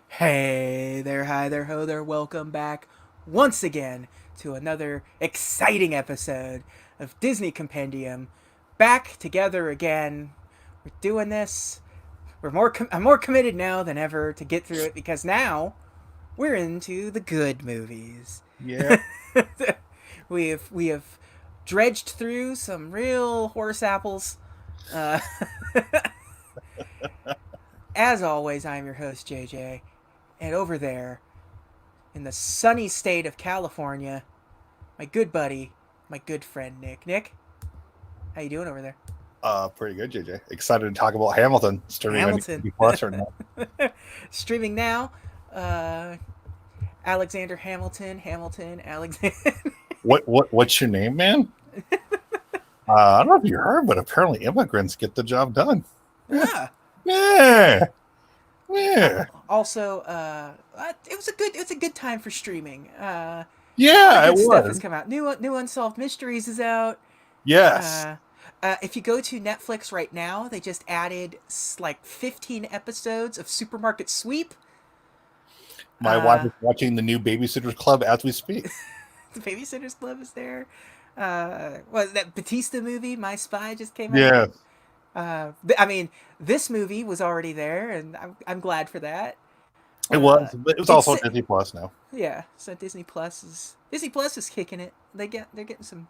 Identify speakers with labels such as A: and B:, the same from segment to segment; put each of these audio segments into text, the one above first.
A: Hey there, hi there, ho there, welcome back once again to another exciting episode of Disney Compendium. Back together again. We're doing this. I'm more committed now than ever to get through it because now we're into the good movies.
B: Yeah.
A: We have dredged through some real horse apples. Uh, as always, I'm your host JJ, and over there in the sunny state of California, my good buddy, my good friend Nick. Nick, how you doing over there?
B: Pretty good, JJ. Excited to talk about Hamilton streaming on
A: Hamilton.
B: Disney Plus right now.
A: Streaming now, uh, Alexander Hamilton, Hamilton, Alexander.
B: What's your name, man? I don't know if you heard, but apparently immigrants get the job done.
A: ah.
B: Yeah. Yeah.
A: Also, it was a good time for streaming. A lot of
B: Yeah, it
A: good stuff has
B: was.
A: come out. New Unsolved Mysteries is out.
B: Yes.
A: Uh, if you go to Netflix right now, they just added like 15 episodes of Supermarket Sweep.
B: My wife
A: Uh,
B: is watching the new Babysitters Club as we speak.
A: the Babysitters Club is there. That Batista movie, My Spy, just came out.
B: Yeah,
A: I mean, this movie was already there, and I'm glad for that.
B: it was. But it was
A: It's
B: also on Disney Plus now.
A: yeah. So Disney Plus is kicking it. They're getting some.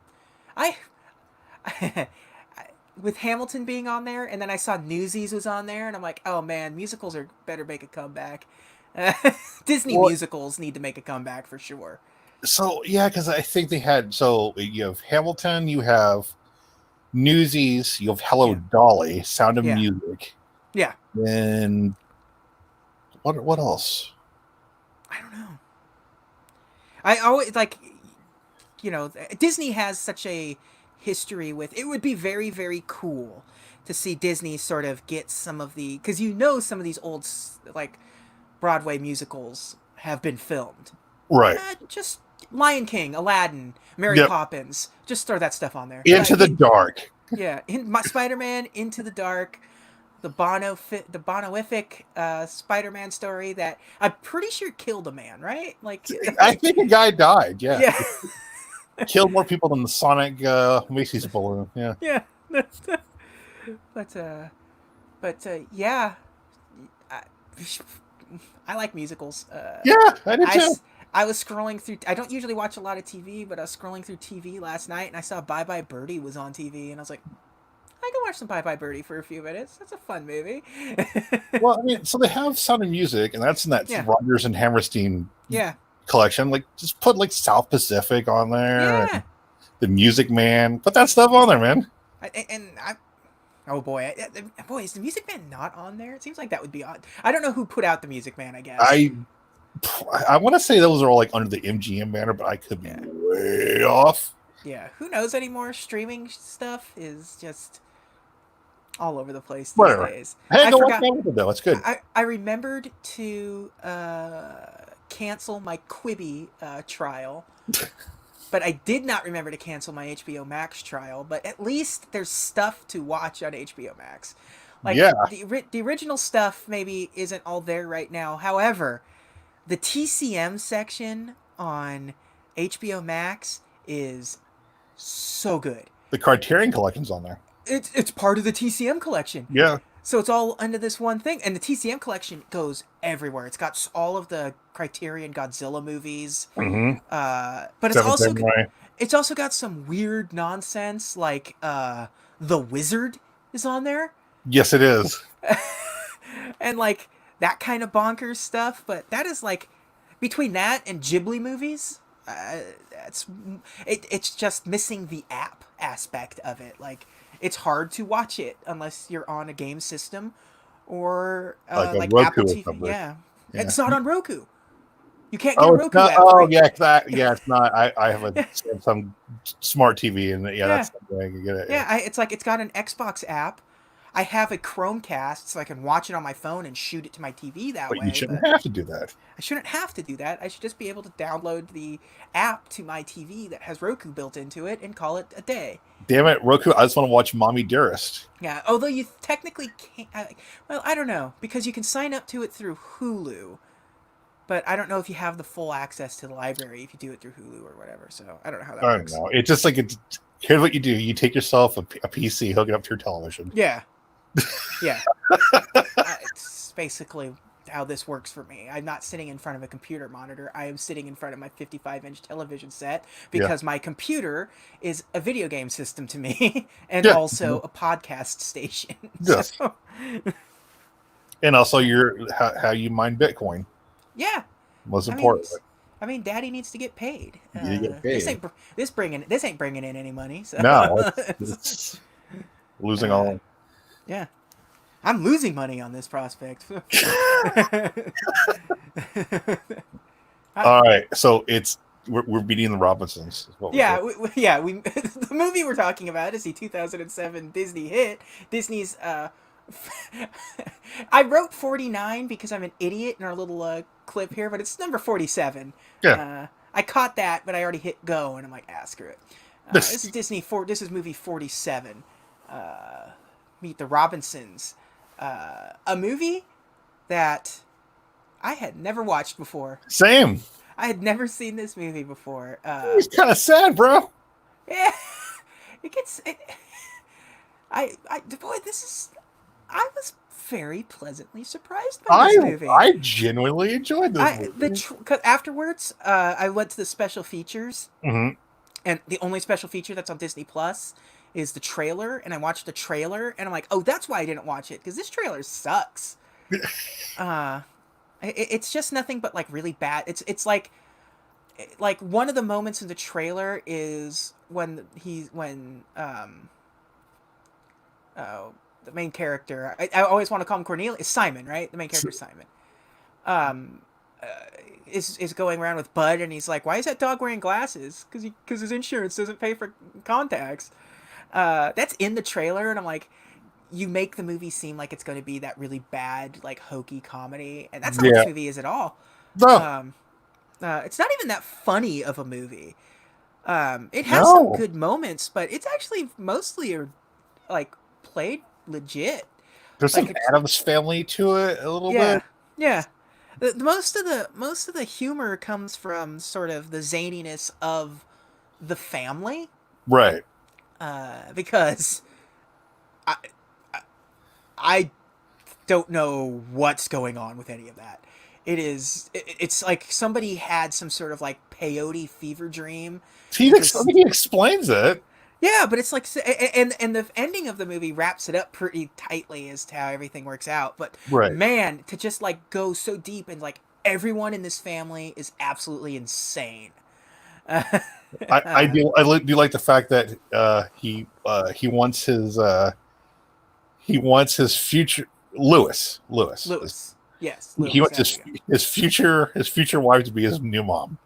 A: I with Hamilton being on there, and then I saw Newsies was on there, and I'm like, oh man, musicals are better make a comeback. Uh, Disney
B: Well,
A: musicals need to make a comeback for sure.
B: so yeah, because I think they had you have Hamilton, you have Newsies, you have Hello
A: Yeah,
B: Dolly, Sound of
A: yeah,
B: Music,
A: yeah.
B: and what else?
A: I don't know. I always like, Disney has such a history with. It would be very cool to see Disney sort of get some of the because some of these old like Broadway musicals have been filmed.
B: Right.
A: Just Lion King, Aladdin, Mary
B: Yep.
A: Poppins. Just throw that stuff on there.
B: Into the Dark.
A: Yeah, Spider-Man Into the Dark, the Bonoific Spider-Man story that I'm pretty sure killed a man, right? Like,
B: I think a guy died. Yeah,
A: yeah,
B: killed more people than the Sonic Macy's balloon. Yeah.
A: yeah. but yeah, I, I like musicals.
B: Yeah, I did
A: I
B: too.
A: I was scrolling through. I don't usually watch a lot of TV, but I was scrolling through TV last night and I saw Bye Bye Birdie was on TV, and I was like, I can watch some Bye Bye Birdie for a few minutes. That's a fun movie.
B: Well, I mean, so they have Sound of Music, and that's in that
A: Yeah,
B: Rogers and Hammerstein
A: yeah,
B: collection. Like, just put like South Pacific on there and
A: yeah.
B: the Music Man. Put that stuff on there, man.
A: Oh boy, boy, is the Music Man not on there? It seems like that would be odd. I don't know who put out the Music Man. I guess.
B: I I want to say those are all like under the MGM banner, but I could be
A: Yeah,
B: way off.
A: yeah. Who knows anymore? Streaming stuff is just all over the place these
B: Whatever.
A: days.
B: Hey,
A: I
B: go watch
A: forgot.
B: that though. It's good.
A: I remembered to cancel my Quibi trial, but I did not remember to cancel my HBO Max trial. But at least there's stuff to watch on HBO Max. Like
B: Yeah,
A: the original stuff maybe isn't all there right now. However, the TCM section on HBO Max is so good.
B: the Criterion Collection's on there.
A: It's part of the TCM collection.
B: Yeah.
A: So it's all under this one thing, and the TCM collection goes everywhere. It's got all of the Criterion Godzilla movies,
B: Mm-hmm.
A: but
B: Seven Samurai.
A: it's also got some weird nonsense like the Wizard is on there,
B: Yes, it is.
A: and like that kind of bonkers stuff. But that is like between that and Ghibli movies, that's it's just missing the app aspect of it. Like it's hard to watch it unless you're on a game system or
B: Like a
A: like
B: Roku
A: Apple
B: or
A: TV.
B: something.
A: Yeah,
B: Yeah.
A: it's not on Roku. You can't get a
B: Oh, it's
A: Roku
B: not.
A: app for
B: Oh,
A: it.
B: yeah, yeah, it's not. I have a Samsung smart TV, and yeah,
A: Yeah,
B: that's the way I can get it. Yeah.
A: yeah. It's like it's got an Xbox app. I have a Chromecast so I can watch it on my phone and shoot it to my TV that
B: But you
A: way.
B: shouldn't
A: But
B: have to do that.
A: I shouldn't have to do that. I should just be able to download the app to my TV that has Roku built into it and call it a day.
B: Damn it, Roku! I just want to watch Mommy Dearest.
A: Yeah, although you technically can't. Well, I don't know because you can sign up to it through Hulu, but I don't know if you have the full access to the library if you do it through Hulu or whatever. So I don't know how that
B: I don't
A: works.
B: know. It's just like here's what you do: you take yourself a PC, hook it up to your television.
A: Yeah, yeah. It's basically how this works for me. I'm not sitting in front of a computer monitor. I am sitting in front of my 55-inch television set
B: Yeah,
A: because my computer is a video game system to me and
B: yeah,
A: also a podcast station.
B: yes.
A: So,
B: And also your how you mine Bitcoin.
A: yeah.
B: Most
A: I mean,
B: importantly,
A: Daddy needs to get paid.
B: you get
A: This
B: paid.
A: ain't this ain't bringing in any money. So,
B: No, it's losing all.
A: yeah, I'm losing money on this prospect.
B: All right, so we're beating the Robinsons. Is what we're
A: Yeah,
B: doing.
A: the movie we're talking about is the 2007 Disney hit. Disney's I wrote 49 because I'm an idiot in our little clip here, but it's number 47.
B: Yeah.
A: I caught that, but I already hit go, and I'm like, screw it. This is This is movie 47. Meet the Robinsons, a movie that I had never watched before.
B: Same.
A: I had never seen this movie before.
B: It's kind of sad, bro.
A: Yeah, it gets. Boy, this is. I was very pleasantly surprised by this movie.
B: I genuinely enjoyed this movie.
A: Cause afterwards, I went to the special features,
B: Mm-hmm.
A: and the only special feature that's on Disney Plus is the trailer. And I watched the trailer, and I'm like, oh, that's why I didn't watch it because this trailer sucks. It's just nothing but like really bad. It's like one of the moments in the trailer is when the main character, I always want to call him Cornelius, Simon, right? The main character is Simon. Is going around with Bud, and he's like, "Why is that dog wearing glasses? Because his insurance doesn't pay for contacts." That's in the trailer, and I'm like, you make the movie seem like it's going to be that really bad, like hokey comedy, and that's not what
B: Yeah.
A: this movie is at all.
B: No.
A: It's not even that funny of a movie. It has
B: No.
A: some good moments, but it's actually mostly like played legit.
B: There's
A: Like
B: some Addams Family to it a little
A: yeah,
B: bit.
A: yeah. Most of the humor comes from sort of the zaniness of the family,
B: Right.
A: because I, I don't know what's going on with any of that. It's like somebody had some sort of like peyote fever dream.
B: He explains it.
A: Yeah, but it's like, and the ending of the movie wraps it up pretty tightly as to how everything works out. But
B: Right.
A: man, to just like go so deep and like everyone in this family is absolutely insane.
B: I do like the fact that he wants his future Lewis.
A: Yes,
B: He
A: Lewis.
B: wants his future wife to be his new mom.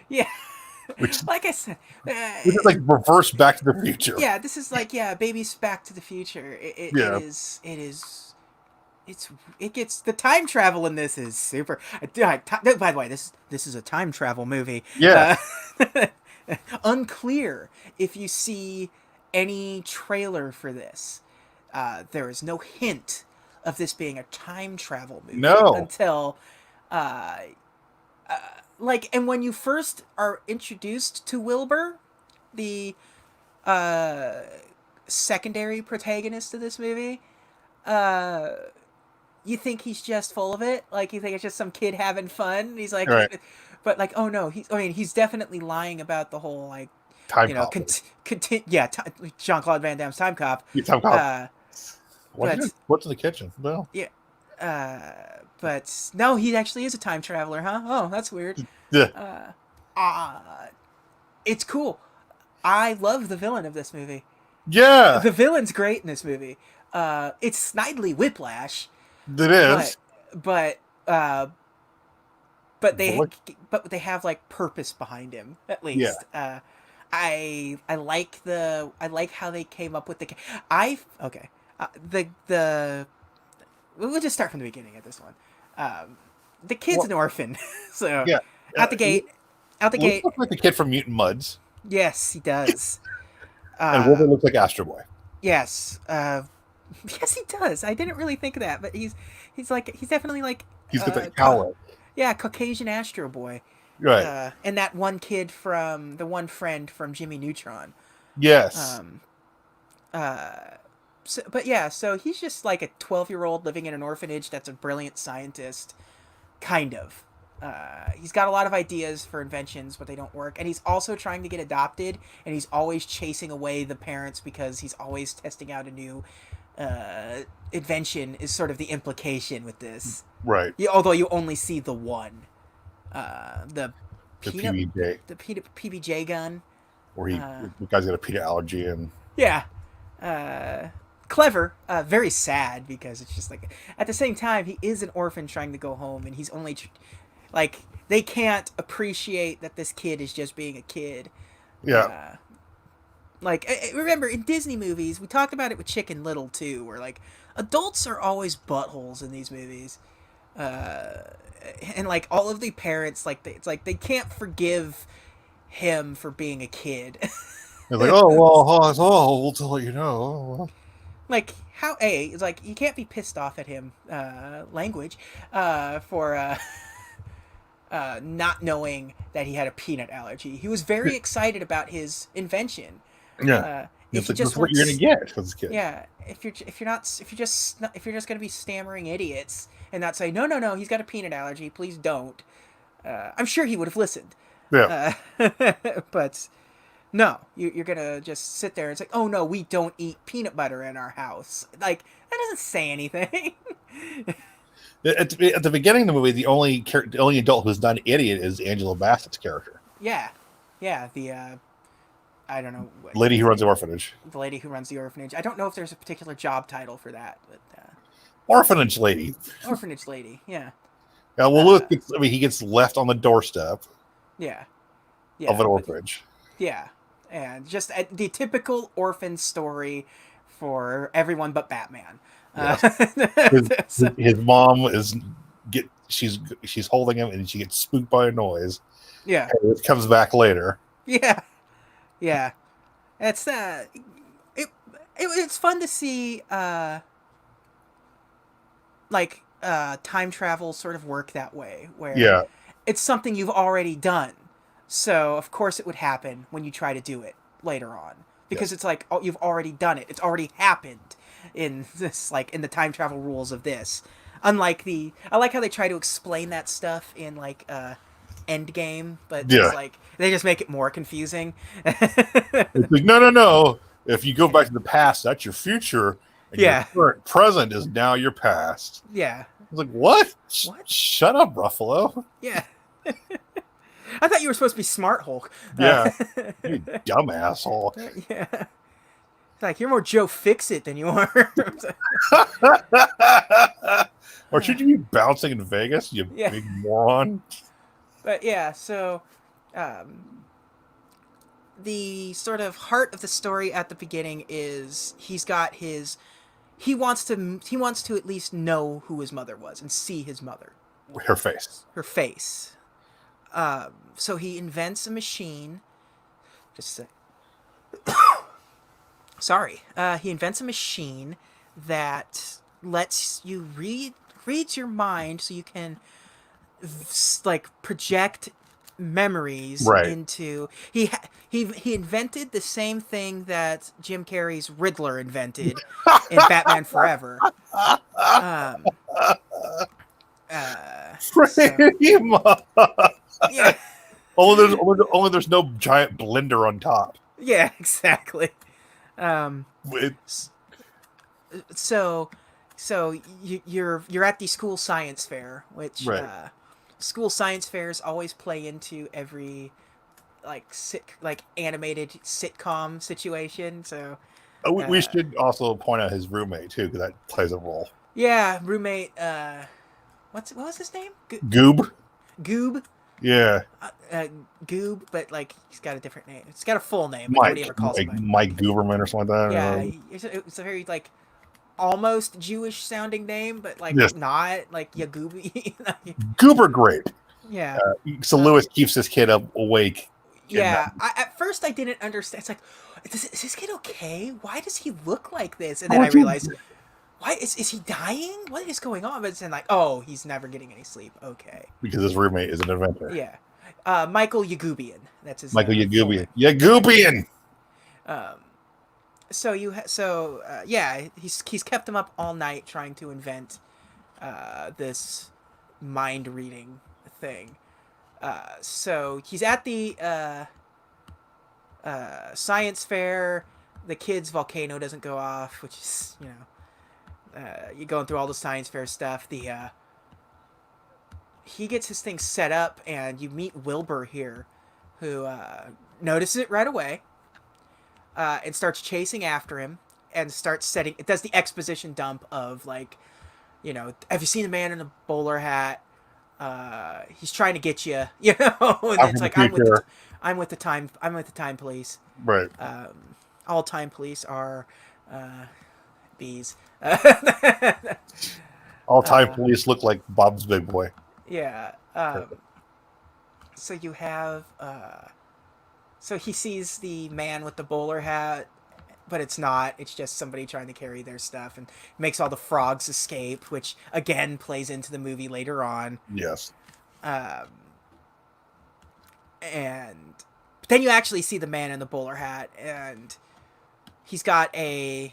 A: Yeah,
B: Which
A: like I said,
B: which is like reverse Back to the Future.
A: yeah, this is like Baby's Back to the Future.
B: Yeah.
A: It gets the time travel in this is super. By the way, this is a time travel movie.
B: Yeah.
A: Unclear if you see any trailer for this. There is no hint of this being a time travel movie
B: No.
A: until and when you first are introduced to Wilbur, the secondary protagonist of this movie, you think he's just full of it. Like, you think it's just some kid having fun. He's like,
B: Right.
A: but like, oh no, he's definitely lying about the whole like,
B: Time Cop.
A: Jean-Claude Van Damme's Time Cop.
B: Yeah, Time Cop.
A: But
B: What's in the kitchen? Well,
A: yeah, but no, he actually is a time traveler, huh? Oh, that's weird.
B: yeah.
A: It's cool. I love the villain of this movie.
B: Yeah.
A: The villain's great in this movie. It's Snidely Whiplash.
B: It is.
A: But they have like purpose behind him at least. I like how they came up with the. The we'll just start from the beginning at this one. The kid's
B: Well,
A: an orphan, so
B: yeah.
A: out the
B: He
A: gate, out the
B: looks
A: gate.
B: like the kid from Mutant Muds,
A: Yes, he does.
B: and Wolverine looks like Astro Boy.
A: Yes, yes, he does. I didn't really think of that, but he's definitely like
B: He's got that
A: ca-
B: cowlick.
A: yeah, Caucasian Astro Boy.
B: Right.
A: And that one kid from the one friend from Jimmy Neutron.
B: Yes.
A: Um, so, but yeah, so he's just like a 12-year-old living in an orphanage that's a brilliant scientist, kind of. He's got a lot of ideas for inventions, but they don't work. And he's also trying to get adopted, and he's always chasing away the parents because he's always testing out a new invention, is sort of the implication with this.
B: Right.
A: Although you only see the one. The
B: The
A: peanut,
B: PBJ,
A: the PBJ gun.
B: where
A: Uh,
B: the guy's got a peanut allergy, and
A: yeah, clever, very sad because it's just like at the same time he is an orphan trying to go home, and he's only like they can't appreciate that this kid is just being a kid.
B: yeah,
A: Uh, like remember in Disney movies we talked about it with Chicken Little too, where like adults are always buttholes in these movies. Uh, and like all of the parents, like it's like they can't forgive him for being a kid.
B: it's like, oh well, we'll tell you know. Oh, well.
A: Like how it's like you can't be pissed off at him language for not knowing that he had a peanut allergy. He was very excited about his invention.
B: Yeah,
A: uh,
B: it's
A: if you
B: like that's
A: just
B: what
A: weren't
B: you're gonna get because it's kid.
A: yeah, if you're just gonna be stammering idiots and not say no, he's got a peanut allergy, please don't, I'm sure he would have listened.
B: Yeah,
A: uh, but no, you're gonna just sit there and say, oh no, we don't eat peanut butter in our house. Like that doesn't say anything.
B: at the beginning of the movie, the only adult who's not an idiot is Angela Bassett's character,
A: Yeah, yeah, the I don't know
B: lady who runs the orphanage.
A: the lady who runs the orphanage. I don't know if there's a particular job title for that, but
B: Orphanage lady.
A: orphanage lady. Yeah,
B: Yeah, well,
A: uh,
B: he gets left on the doorstep
A: yeah,
B: of
A: yeah,
B: an
A: but
B: orphanage.
A: yeah, and just the typical orphan story for everyone but Batman.
B: Yes, his,
A: So,
B: his mom she's holding him and she gets spooked by a noise.
A: yeah,
B: And it comes back later.
A: yeah, yeah. It's it's fun to see time travel sort of work that way, where
B: Yeah,
A: it's something you've already done. So of course it would happen when you try to do it later on because
B: yes,
A: it's like, oh, you've already done it. It's already happened in this, like in the time travel rules of this. Unlike I like how they try to explain that stuff in like Endgame, but
B: yeah.
A: it's like they just make it more confusing.
B: It's like no. If you go back to the past, that's your future, and your
A: Yeah,
B: current present is now your past.
A: yeah.
B: It's like what?
A: What?
B: Shut up, Ruffalo.
A: Yeah. I thought you were supposed to be Smart Hulk.
B: Yeah, you dumb asshole.
A: Yeah. It's like you're more Joe Fixit than you are.
B: Or should you be bouncing in Vegas, you
A: Yeah.
B: big moron?
A: But yeah, so um, the sort of heart of the story at the beginning is he wants to at least know who his mother was and see his mother,
B: Her face.
A: her face. So he invents a machine. Just a sec. Sorry. He invents a machine that lets you reads your mind, so you can like project memories
B: Right.
A: into he invented the same thing that Jim Carrey's Riddler invented in Batman Forever. Um, so
B: Frame.
A: yeah,
B: Only there's no giant blender on top.
A: yeah, exactly. Um,
B: It,
A: so you're at the school science fair, which
B: right.
A: School science fairs always play into every like animated sitcom situation. So
B: We should also point out his roommate too, because that plays a role.
A: yeah, roommate. What was his name?
B: Goob.
A: Goob.
B: Yeah.
A: Goob, but like he's got a different name. It's got a full name, but nobody ever calls him by.
B: Mike Gooberman or something like that.
A: Yeah, it's a very like almost Jewish sounding name, but like
B: Yes,
A: not like Yagubi.
B: goober great.
A: Yeah.
B: So
A: Um,
B: Lewis keeps this kid up awake. And
A: yeah. At first I didn't understand. It's like, is this kid okay? Why does he look like this? And then
B: oh,
A: I
B: dude,
A: realized, why is he dying? What is going on? But it's then like, oh, he's never getting any sleep. Okay.
B: because his roommate is an inventor.
A: Yeah. Michael Yagubian. That's his
B: Michael
A: full name.
B: Yagubian.
A: Yeah.
B: Yagubian!
A: Um, yeah, he's kept him up all night trying to invent this mind reading thing. So he's at the science fair. The kid's volcano doesn't go off, which is, you're going through all the science fair stuff. He gets his thing set up, and you meet Wilbur here, who notices it right away, and starts chasing after him, and starts setting. It does the exposition dump of like, have you seen the man in the bowler hat? He's trying to get you, and
B: I'm
A: it's
B: from the
A: like
B: future.
A: I'm with the time police.
B: Right.
A: All time police are bees.
B: All time police look like Bob's Big Boy.
A: Yeah. So you have. So he sees the man with the bowler hat, but it's not. It's just somebody trying to carry their stuff, and makes all the frogs escape, which again plays into the movie later on.
B: Yes.
A: And but then you actually see the man in the bowler hat, and he's got a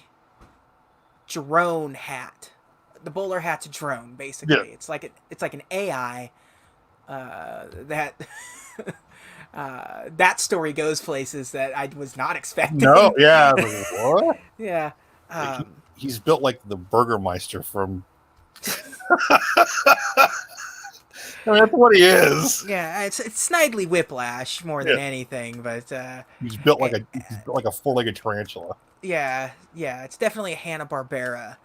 A: drone hat. The bowler hat's a drone, basically.
B: Yeah.
A: It's like an AI that that story goes places that I was not expecting.
B: No, yeah. What?
A: Yeah.
B: He's built like the Burgermeister from. I mean, that's what he is.
A: Yeah, it's Snidely Whiplash more than anything, but
B: He's built like a four-legged tarantula.
A: yeah, it's definitely a Hanna-Barbera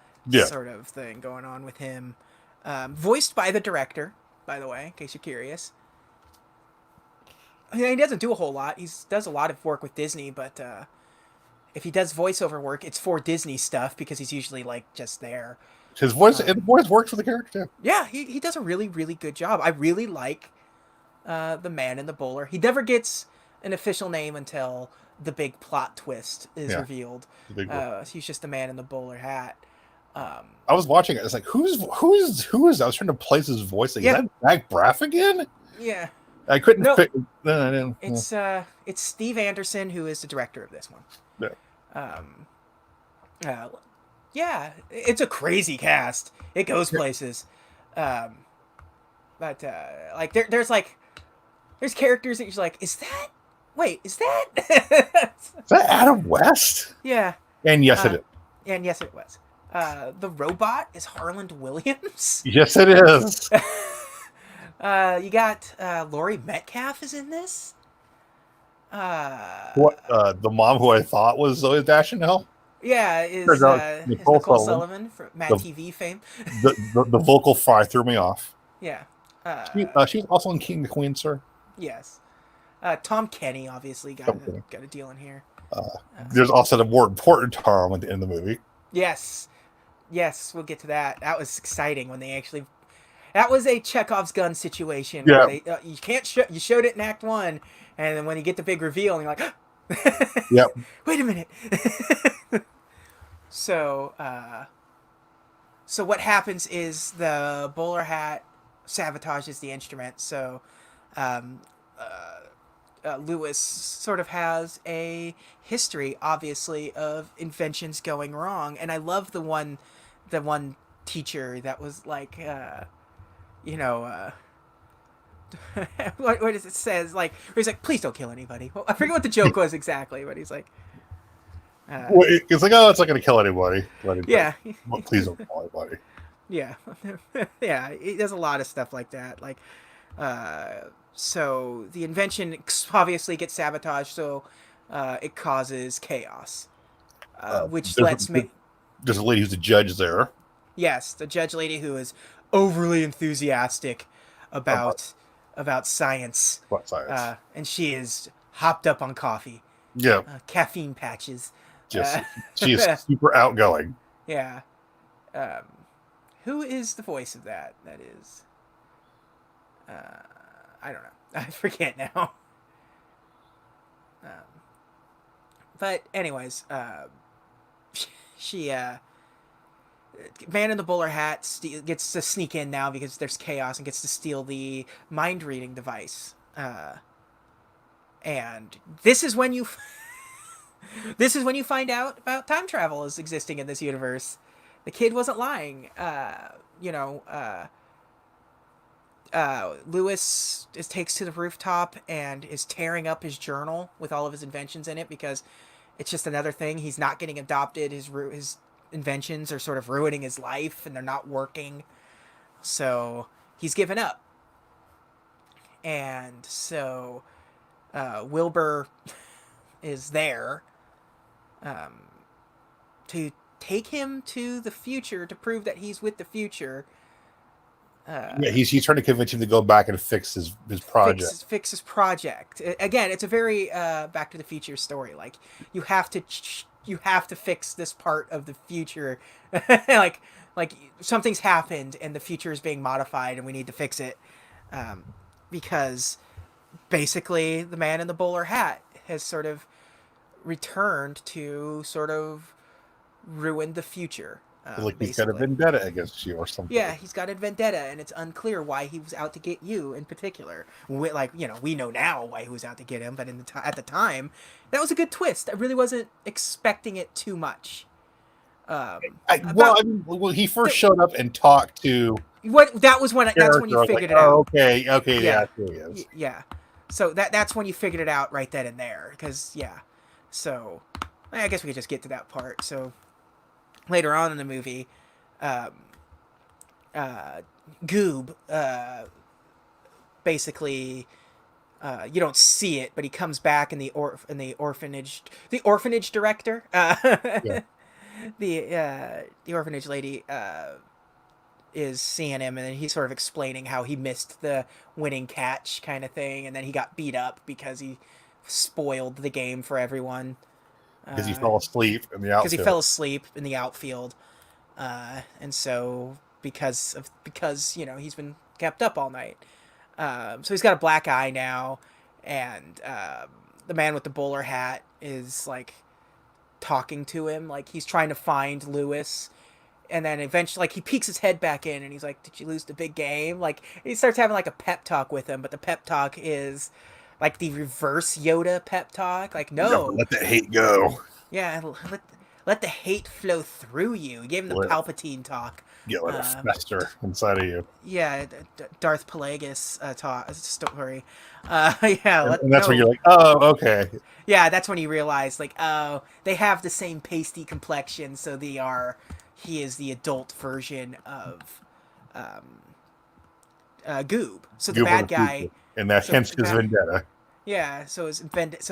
A: sort of thing going on with him. Voiced by the director, by the way, in case you're curious. I mean, he doesn't do a whole lot. He does a lot of work with Disney, but if he does voiceover work, it's for Disney stuff because he's usually like just there.
B: His voice works for the character too.
A: Yeah, he does a really, really good job. I really like the man in the bowler. He never gets an official name until the big plot twist is revealed. He's just the man in the bowler hat.
B: I was watching it. It's like, who is? I was trying to place his voice. Like, is that Zach Braff again?
A: Yeah.
B: I couldn't.
A: No, it's Steve Anderson who is the director of this one.
B: Yeah.
A: Yeah, it's a crazy cast. It goes places. But like there's characters that you're like, is that? Wait, is that?
B: Is that Adam West?
A: Yeah.
B: And yes, it is.
A: And yes, it was. The robot is Harland Williams.
B: Yes, it is.
A: You got Laurie Metcalf is in this.
B: What? The mom who I thought was Zoe Deschanel?
A: Yeah, is
B: Nicole
A: Sullivan from Mad TV fame.
B: The vocal fry threw me off.
A: Yeah.
B: She's also in King the Queen, sir.
A: Yes. Tom Kenny obviously got a deal in here.
B: There's also the more important Tom at the end of the movie.
A: Yes, we'll get to that. That was exciting when they actually. That was a Chekhov's gun situation.
B: Yeah.
A: Where they, you can't you showed it in Act 1, and then when you get the big reveal, and you're like,
B: yep.
A: Wait a minute. So what happens is the bowler hat sabotages the instrument. So Lewis sort of has a history, obviously, of inventions going wrong, and I love the one teacher that was like, what does it says? Like, where he's like, please don't kill anybody. Well, I forget what the joke was exactly, but he's like,
B: it's like, oh, it's not going to kill anybody.
A: Yeah.
B: But please don't kill anybody.
A: Yeah. Yeah, he does a lot of stuff like that. Like, so the invention obviously gets sabotaged, so it causes chaos, which lets me.
B: There's a lady who's a judge there.
A: Yes, the judge lady who is overly enthusiastic about science.
B: About science.
A: And she is hopped up on coffee.
B: Yeah.
A: Caffeine patches.
B: She is super outgoing.
A: Yeah. Um, who is the voice of that? That is, I don't know. I forget now. Um, but anyways, she man in the bowler hat gets to sneak in now because there's chaos and gets to steal the mind reading device. And this is when you this is when you find out about time travel is existing in this universe. The kid wasn't lying. You know, Lewis takes to the rooftop and is tearing up his journal with all of his inventions in it because it's just another thing. He's not getting adopted. His inventions are sort of ruining his life and they're not working. So he's given up. And so Wilbur is there to take him to the future to prove that he's with the future.
B: Yeah, he's trying to convince him to go back and fix his project.
A: Fix his project. Again, it's a very Back to the Future story. Like you have to fix this part of the future. like something's happened and the future is being modified and we need to fix it. Because basically the man in the bowler hat has sort of returned to sort of ruin the future.
B: Like he's got a vendetta against you or something.
A: Yeah, he's got a vendetta, and it's unclear why he was out to get you in particular. We know now why he was out to get him, but at the time, that was a good twist. I really wasn't expecting it too much.
B: When he first showed up and talked to
A: that's when you figured it out.
B: Okay, yeah, he is.
A: Yeah. So that's when you figured it out right then and there, because So, I guess we could just get to that part. So, later on in the movie, Goob basically you don't see it, but he comes back in the orphanage. The orphanage director,
B: Yeah.
A: the orphanage lady is seeing him, and then he's sort of explaining how he missed the winning catch kind of thing, and then he got beat up because he spoiled the game for everyone.
B: Because he fell asleep in the outfield.
A: Because he fell asleep in the outfield, and so because he's been kept up all night, so he's got a black eye now, and the man with the bowler hat is like talking to him, like he's trying to find Lewis, and then eventually, like he peeks his head back in, and he's like, "Did you lose the big game?" Like he starts having like a pep talk with him, but the pep talk is like the reverse Yoda pep talk. Like, no,
B: let the hate go.
A: Yeah, let the hate flow through you. He gave him the Palpatine talk.
B: Yeah, let it fester inside of you.
A: Yeah, Darth Plagueis story.
B: And that's when you're like, oh, okay.
A: Yeah, that's when you realize, like, oh, they have the same pasty complexion, so he is the adult version of Goob. So the bad guy,
B: and that hence his vendetta.
A: Yeah, so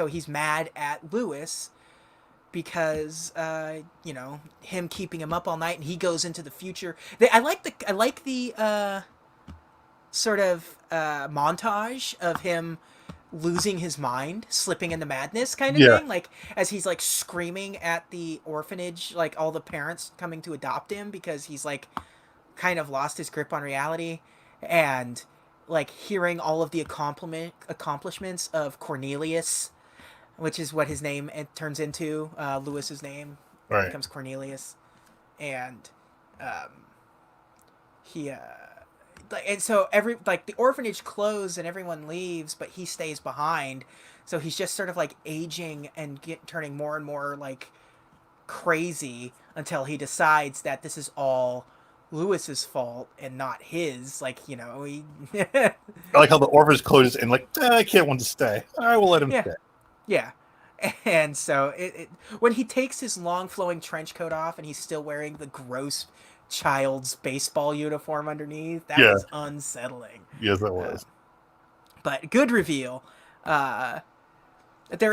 A: he's mad at Lewis because him keeping him up all night, and he goes into the future. I like the sort of montage of him losing his mind, slipping into madness kind of thing, like as he's like screaming at the orphanage, like all the parents coming to adopt him because he's like kind of lost his grip on reality, and like hearing all of the accomplishments of Cornelius, which is what his name turns into. Lewis's name becomes Cornelius, and and so the orphanage closed and everyone leaves, but he stays behind. So he's just sort of like aging and turning more and more like crazy until he decides that this is all Lewis's fault and not his. Like, he
B: I like how the orphanage closes and like, I can't want to stay. I will let him stay.
A: Yeah. And so when he takes his long flowing trench coat off and he's still wearing the gross child's baseball uniform underneath, that was unsettling.
B: Yes, that was.
A: But good reveal. There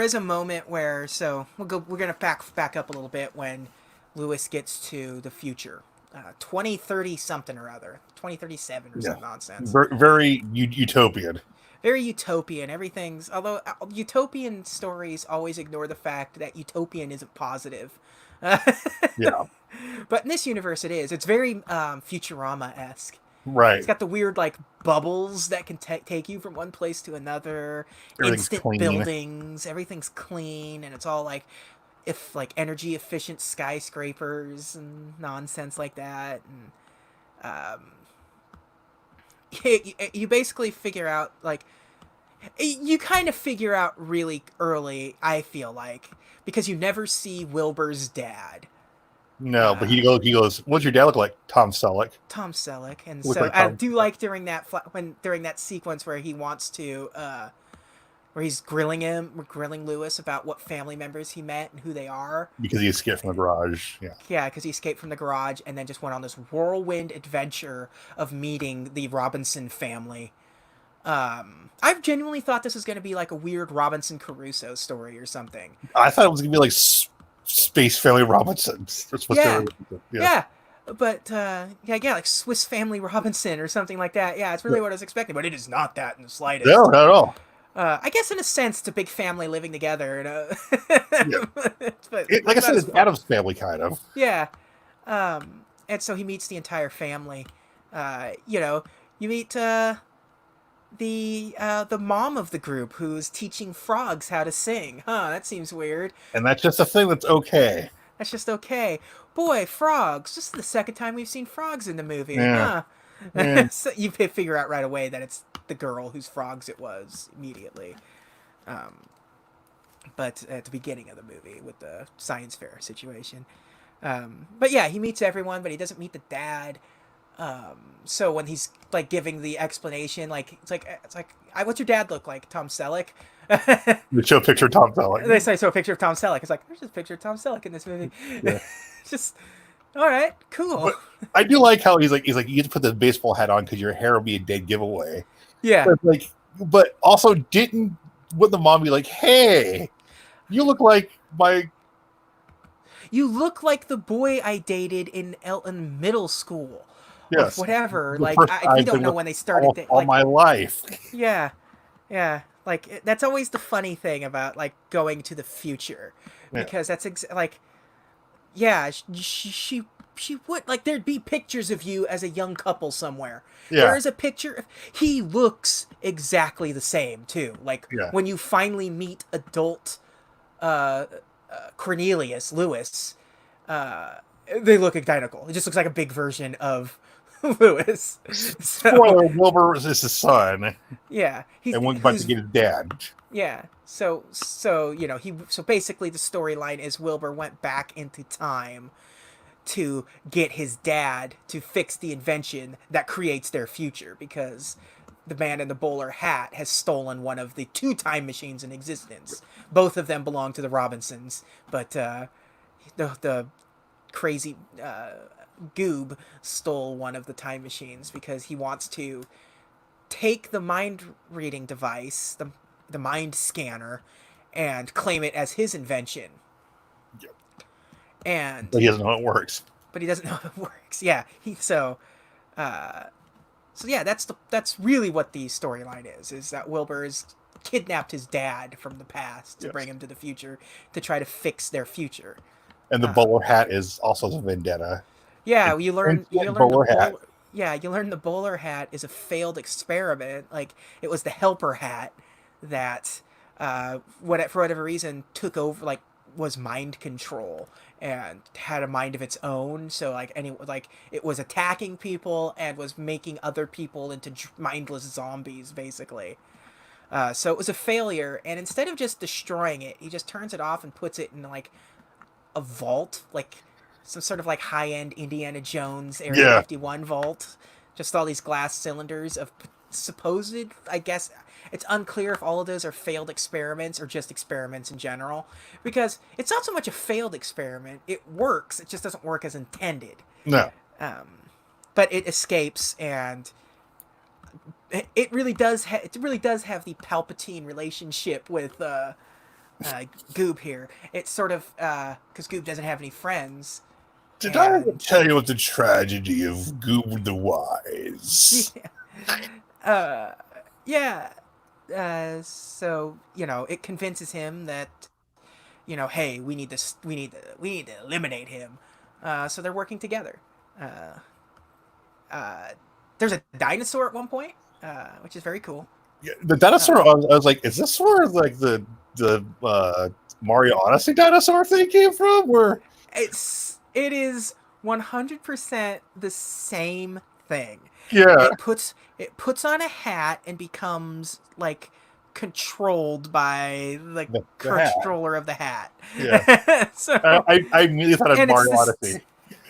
A: is a moment where, so we're gonna back up a little bit when Lewis gets to the future. 2030 something or other, 2037 or some nonsense.
B: Very utopian.
A: Very utopian. Everything's, although utopian stories always ignore the fact that utopian isn't positive.
B: Yeah.
A: But in this universe, it is. It's very Futurama esque. It's
B: Right.
A: got the weird like bubbles that can take you from one place to another.
B: Everything's
A: Instant
B: clean.
A: buildings, everything's clean, and it's all like if like energy efficient skyscrapers and nonsense like that. And you basically figure out like you kind of figure out really early. I feel like because you never see Wilbur's dad.
B: No, but
A: Uh,
B: he goes, what's your dad look like? Tom Selleck.
A: Tom Selleck, and
B: Look
A: so
B: like
A: I
B: Tom
A: do
B: Selleck
A: like during that sequence where he wants to where he's grilling Lewis about what family members he met and who they are.
B: because he escaped from the garage. Yeah.
A: Yeah, because he escaped from the garage and then just went on this whirlwind adventure of meeting the Robinson family. I've genuinely thought this was going to be like a weird Robinson Crusoe story or something.
B: I thought it was going to be like Space Family Robinsons. That's what they
A: Yeah,
B: were. Yeah.
A: yeah, but yeah, like Swiss Family Robinson or something like that. Yeah, it's really what I was expecting, but it is not that in the
B: No,
A: slightest.
B: not at all.
A: I guess in a sense, it's a big family living together,
B: Yeah.
A: but
B: Like I
A: not
B: said,
A: as
B: it's
A: fun.
B: Adam's Family, kind of.
A: Yeah, and so he meets the entire family. You know, you meet the mom of the group who's teaching frogs how to sing. Huh? That seems weird.
B: And that's just a thing that's okay.
A: That's just okay. Boy, frogs. This is the second time we've seen frogs in the movie,
B: Yeah.
A: huh?
B: Yeah.
A: So you figure out right away that it's the girl whose frogs it was immediately. But at the beginning of the movie with the science fair situation. But yeah, he meets everyone, but he doesn't meet the dad. So when he's like giving the explanation, like it's like, what's your dad look like? Tom Selleck.
B: The show picture of Tom
A: They
B: Selleck.
A: say so. A picture of Tom Selleck. It's like there's just a picture of Tom Selleck in this movie.
B: Yeah.
A: Just all right, cool.
B: But I do like how he's like, you get to put the baseball hat on because your hair will be a dead giveaway.
A: Yeah,
B: But like, but also wouldn't the mom be like, hey, you look like my
A: you look like the boy I dated in Elton middle school, or
B: yes,
A: whatever.
B: the
A: Like
B: person
A: we
B: I've
A: don't
B: been
A: know
B: with
A: when they started.
B: all my life.
A: Yeah, yeah. Like that's always the funny thing about like going to the future,
B: Yeah.
A: because like yeah, she would like there'd be pictures of you as a young couple somewhere. There
B: Yeah.
A: is a picture of he looks exactly the same too. Like
B: Yeah.
A: when you finally meet adult uh, Cornelius Lewis, uh, they look identical. It just looks like a big version of Lewis. So
B: Spoiler: Wilbur is his son,
A: yeah, he's
B: and went back to
A: who's
B: get his dad.
A: yeah. So you know so basically the storyline is Wilbur went back into time to get his dad to fix the invention that creates their future, because the man in the bowler hat has stolen one of the two time machines in existence. Both of them belong to the Robinsons, but the crazy Goob stole one of the time machines because he wants to take the mind reading device, the mind scanner, and claim it as his invention.
B: Yep.
A: And
B: But he doesn't know how it works.
A: but he doesn't know how it works. Yeah, uh, so yeah, that's really what the storyline is that Wilbur has kidnapped his dad from the past to
B: Yes.
A: bring him to the future to try to fix their future.
B: And the bowler hat is also the vendetta.
A: Yeah,
B: Instant
A: you learn the
B: bowler hat.
A: bowler. Yeah, you learn the bowler hat is a failed experiment. Like it was the helper hat that, for whatever reason, took over. Like was mind control and had a mind of its own. So like it was attacking people and was making other people into mindless zombies, basically. So it was a failure, and instead of just destroying it, he just turns it off and puts it in like a vault, like some sort of like high end Indiana Jones Area
B: Yeah.
A: 51 vault. Just all these glass cylinders of supposed, I guess it's unclear if all of those are failed experiments or just experiments in general. Because it's not so much a failed experiment, it works, it just doesn't work as intended.
B: No.
A: But it escapes, and it really does have the Palpatine relationship with Goob here. It's sort of because Goob doesn't have any friends,
B: Did I ever
A: and
B: tell you about the tragedy of Goob the Wise?
A: yeah. So you know, it convinces him that hey, we need to eliminate him. So they're working together. Uh, uh, there's a dinosaur at one point, which is very cool.
B: Yeah, the dinosaur.
A: Uh,
B: I was like, is this where like the Mario Odyssey dinosaur thing came from? Where
A: it is 100% the same thing.
B: yeah,
A: It puts on a hat and becomes like controlled by the
B: the hat.
A: controller of the hat.
B: Yeah,
A: So
B: I immediately thought of
A: and it's
B: Mario
A: this
B: Odyssey.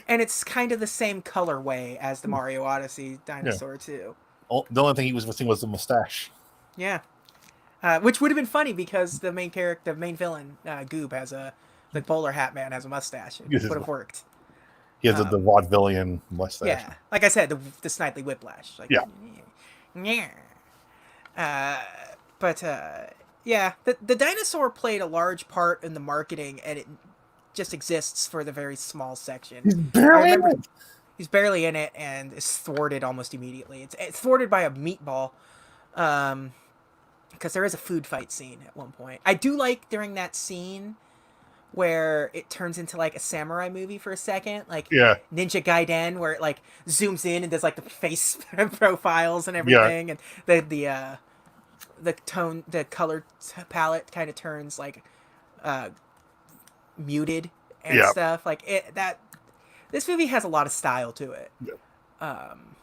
A: and it's kind of the same colorway as the Mario Odyssey
B: Yeah,
A: dinosaur too.
B: the only thing he was missing was the mustache.
A: Yeah, which would have been funny because the main character, the main villain, Goob has the bowler hat man has a mustache. It
B: He has,
A: would have worked.
B: he has the vaudevillian mustache.
A: Yeah, like I said, the Snidely Whiplash. Like,
B: Yeah,
A: yeah. Uh, but yeah, the dinosaur played a large part in the marketing, and it just exists for the very small section.
B: he's
A: I
B: barely in
A: remember
B: it.
A: he's barely in it and is thwarted almost immediately. It's thwarted by a meatball, because there is a food fight scene at one point. I do like during that scene where it turns into like a samurai movie for a second, like
B: Yeah,
A: Ninja Gaiden, where it like zooms in and does like the face profiles and
B: yeah,
A: everything, and the color palette kind of turns like uh, muted and
B: yeah.
A: stuff. Like it that this movie has a lot of style to it.
B: Yeah.
A: Um,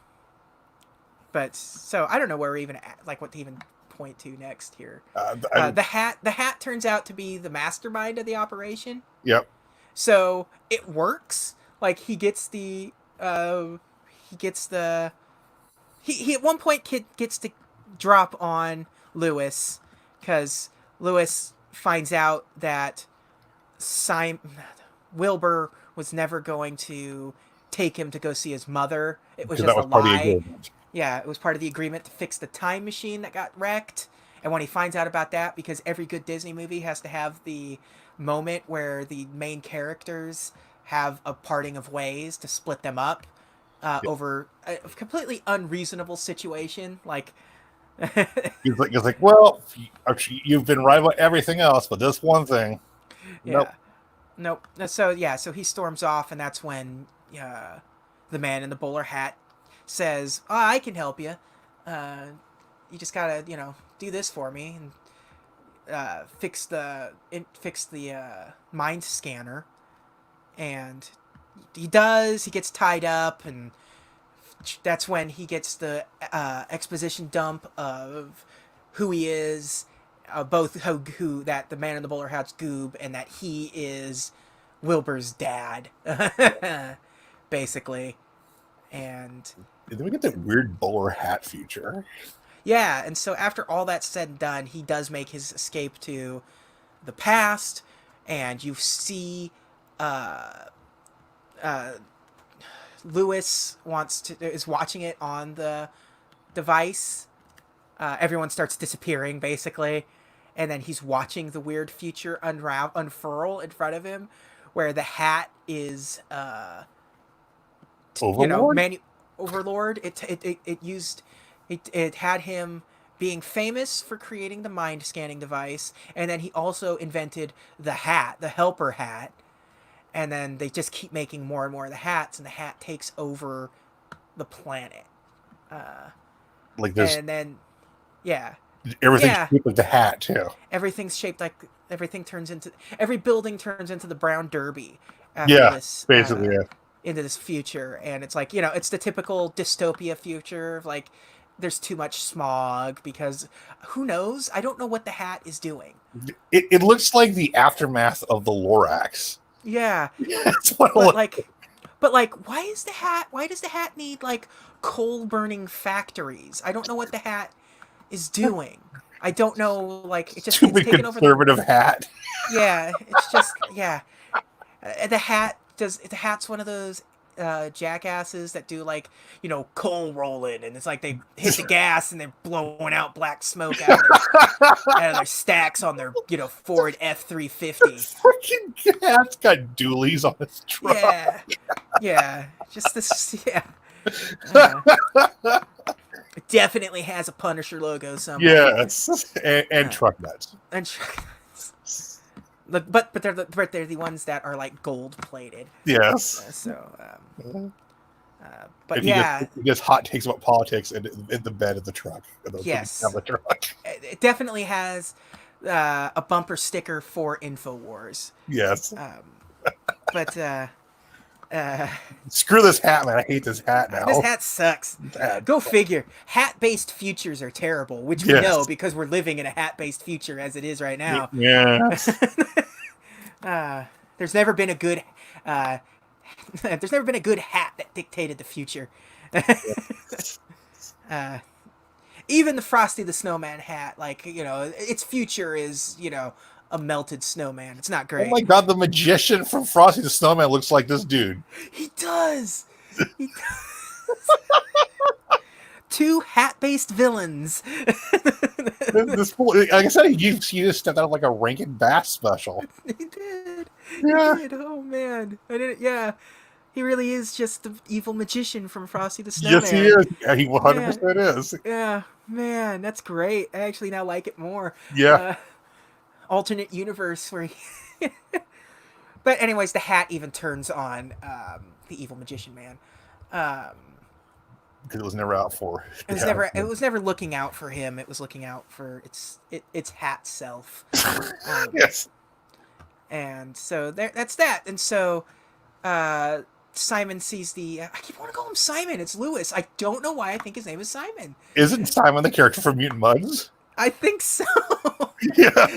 A: but so I don't know where we're even at, like what to even point to next here. The hat turns out to be the mastermind of the operation.
B: Yep.
A: So it works. Like he gets the he at one point gets to drop on Lewis because Lewis finds out that Simon Wilbur was never going to take him to go see his mother. It was
B: Because
A: just
B: that
A: a
B: was part of the
A: lie.
B: agreement.
A: Yeah, it was part of the agreement to fix the time machine that got wrecked. And when he finds out about that, because every good Disney movie has to have the moment where the main characters have a parting of ways to split them up over a completely unreasonable situation. Like,
B: He's like, well, you've been right about everything else, but this one thing, nope.
A: yeah, nope. So yeah, so he storms off, and that's when the man in the bowler hat says, "Oh, I can help you. Uh, you just gotta, do this for me and fix the mind scanner." And he does. He gets tied up, and that's when he gets the exposition dump of who he is, both who that the man in the bowler hat's Goob, and that he is Wilbur's dad, basically. And
B: And then we get that weird bowler hat feature.
A: yeah, and so after all that's said and done, he does make his escape to the past, and you see uh, uh, Lewis is watching it on the device. Everyone starts disappearing basically, and then he's watching the weird future unfurl in front of him, where the hat is
B: Overlord?
A: Overlord. It had him being famous for creating the mind scanning device, and then he also invented the hat, the helper hat, and then they just keep making more and more of the hats, and the hat takes over the planet.
B: Like there's
A: And then, yeah,
B: everything's
A: yeah,
B: shaped like the hat too.
A: everything's shaped like every building turns into the Brown Derby after
B: Yeah,
A: this
B: basically, yeah.
A: into this future, and it's like it's the typical dystopia future of like there's too much smog because who knows? I don't know what the hat is doing.
B: It looks like the aftermath of the Lorax.
A: Yeah,
B: That's what it
A: but
B: looks
A: like, but like, why is the hat? Why does the hat need like coal burning factories? I don't know what the hat is doing. I don't know. Like, it's
B: Stupid
A: taken over.
B: conservative hat.
A: Yeah, it's just yeah. The hat's one of those jackasses that do like coal rolling, and it's like they hit the gas and they're blowing out black smoke out of their stacks on their Ford F-350.
B: Freaking hat's got dualies on his truck.
A: Yeah, yeah, just this. Yeah, it definitely has a Punisher logo somewhere.
B: Yes, and truck nuts.
A: And But they're the ones that are like gold plated.
B: Yes.
A: But
B: And he just
A: yeah,
B: he just hot takes about politics in the bed of the truck, in the
A: yes,
B: truck.
A: it definitely has a bumper sticker for Infowars.
B: Yes.
A: But
B: Screw this hat, man. I hate this hat
A: this
B: now.
A: hat sucks.
B: This hat.
A: Go figure. Hat-based futures are terrible, which we know
B: Yes.
A: because we're living in a hat-based future as it is right now.
B: Yes.
A: There's never been a good uh, there's never been a good hat that dictated the future. Even the Frosty the Snowman hat, like, its future is, a melted snowman. It's not
B: Oh
A: great.
B: my god, the magician from Frosty the Snowman looks like this dude.
A: He does. He two hat-based villains.
B: This fool, like I said, he just stepped out of like a Rankin Bass special.
A: He did. He
B: Yeah.
A: did. Oh man, I didn't. Yeah, he really is just the evil magician from Frosty the
B: Yes, he
A: Snowman.
B: is. Yeah, he
A: Yeah,
B: 100% is.
A: yeah, man, that's great. I actually now like it more.
B: Yeah.
A: Uh, Alternate universe where. But anyways, the hat even turns on the evil magician man. Um,
B: Because it was never out for.
A: it was never looking out for him. It was looking out for its hat self.
B: Yes.
A: And so that's that. And so Simon sees I keep wanting to call him Simon. It's Lewis. I don't know why I think his name is Simon.
B: Isn't Simon the character from Mutant Muds?
A: I think so.
B: Yeah.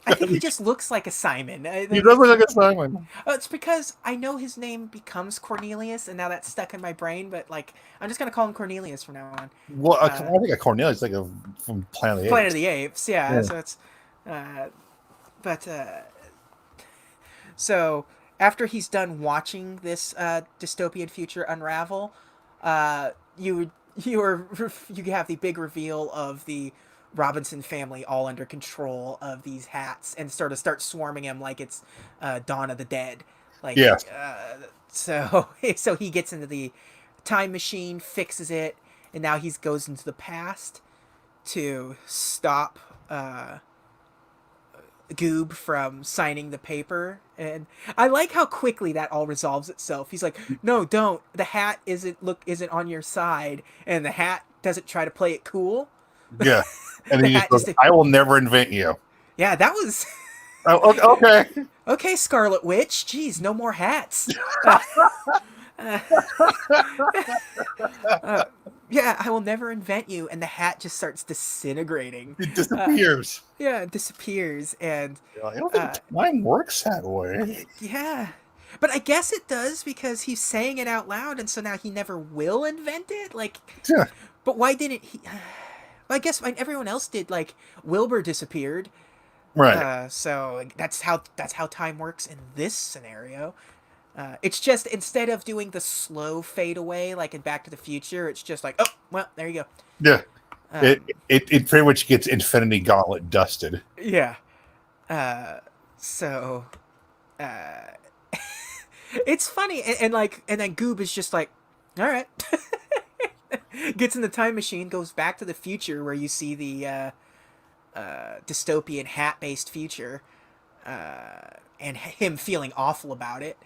A: I think he just looks like a Simon.
B: He does look like a Simon.
A: It's because I know his name becomes Cornelius, and now that's stuck in my brain. But like, I'm just gonna call him Cornelius from now on.
B: Well, I think a Cornelius like from Planet of the
A: Planet
B: Apes.
A: of the Apes, yeah.
B: Yeah.
A: So it's, but so after he's done watching this dystopian future unravel, you have the big reveal of the Robinson family all under control of these hats and start swarming him like it's Dawn of the Dead. Like,
B: Yeah.
A: so he gets into the time machine, fixes it, and now he goes into the past to stop Goob from signing the paper. And I like how quickly that all resolves itself. He's like, "No, don't. The hat isn't on your side," and the hat doesn't try to play it cool.
B: Yeah. And
A: The
B: he just
A: hat
B: goes,
A: just
B: I will never invent you.
A: Yeah, that was
B: Oh, okay.
A: okay, Scarlet Witch. Jeez, no more hats. Yeah, I will never invent you, and the hat just starts disintegrating.
B: It disappears.
A: Yeah, it disappears, and
B: I don't think time works that way.
A: yeah. But I guess it does because he's saying it out loud, and so now he never will invent it. Like,
B: Yeah.
A: but why didn't he? I guess everyone else did. Like, Wilbur disappeared,
B: Right.
A: so that's how time works in this scenario. It's just instead of doing the slow fade away like in Back to the Future, it's just like, oh well, there you go.
B: Yeah.
A: Um,
B: It pretty much gets Infinity Gauntlet dusted.
A: Yeah. So, uh, it's funny, and then Goob is just like, all right, gets in the time machine, goes back to the future where you see the dystopian hat-based future, and him feeling awful about it,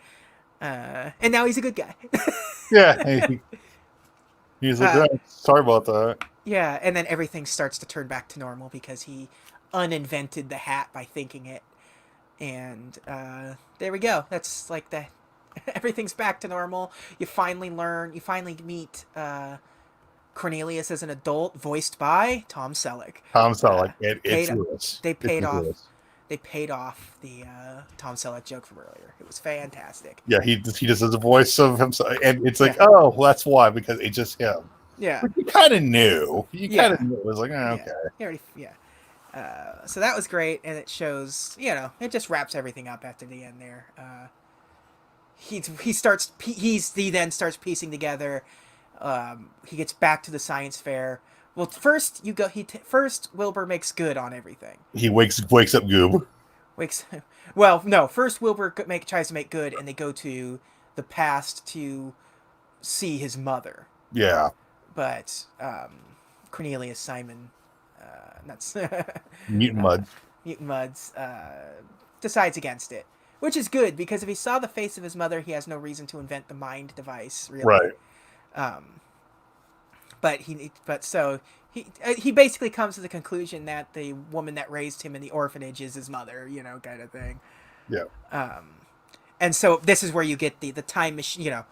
A: and now he's a good guy.
B: Yeah. He's like, oh, sorry about that.
A: Yeah, and then everything starts to turn back to normal because he uninvented the hat by thinking it, and there we go. That's like the everything's back to normal. You finally meet Cornelius as an adult, voiced by Tom Selleck.
B: Tom Selleck. It's Lewis.
A: They paid
B: It's
A: off.
B: Lewis.
A: They paid off the Tom Selleck joke from earlier. It was fantastic.
B: Yeah, he just does the voice of himself, and it's like,
A: Yeah.
B: oh, well, that's why, because it's just him.
A: Yeah.
B: But you kind of knew.
A: Yeah.
B: It was like, oh, okay.
A: So that was great, and it shows, it just wraps everything up after the end there. He then starts piecing together. He gets back to the science fair. Well, first first Wilbur makes good on everything.
B: He wakes up Goob.
A: Well, no. First Wilbur tries to make good, and they go to the past to see his mother.
B: Yeah.
A: But Cornelius Simon, that's
B: Mutant Mud.
A: Mutant Muds decides against it, which is good because if he saw the face of his mother, he has no reason to invent the mind device, really.
B: Right.
A: But so he basically comes to the conclusion that the woman that raised him in the orphanage is his mother, kind of thing.
B: Yeah.
A: And so this is where you get the time machine.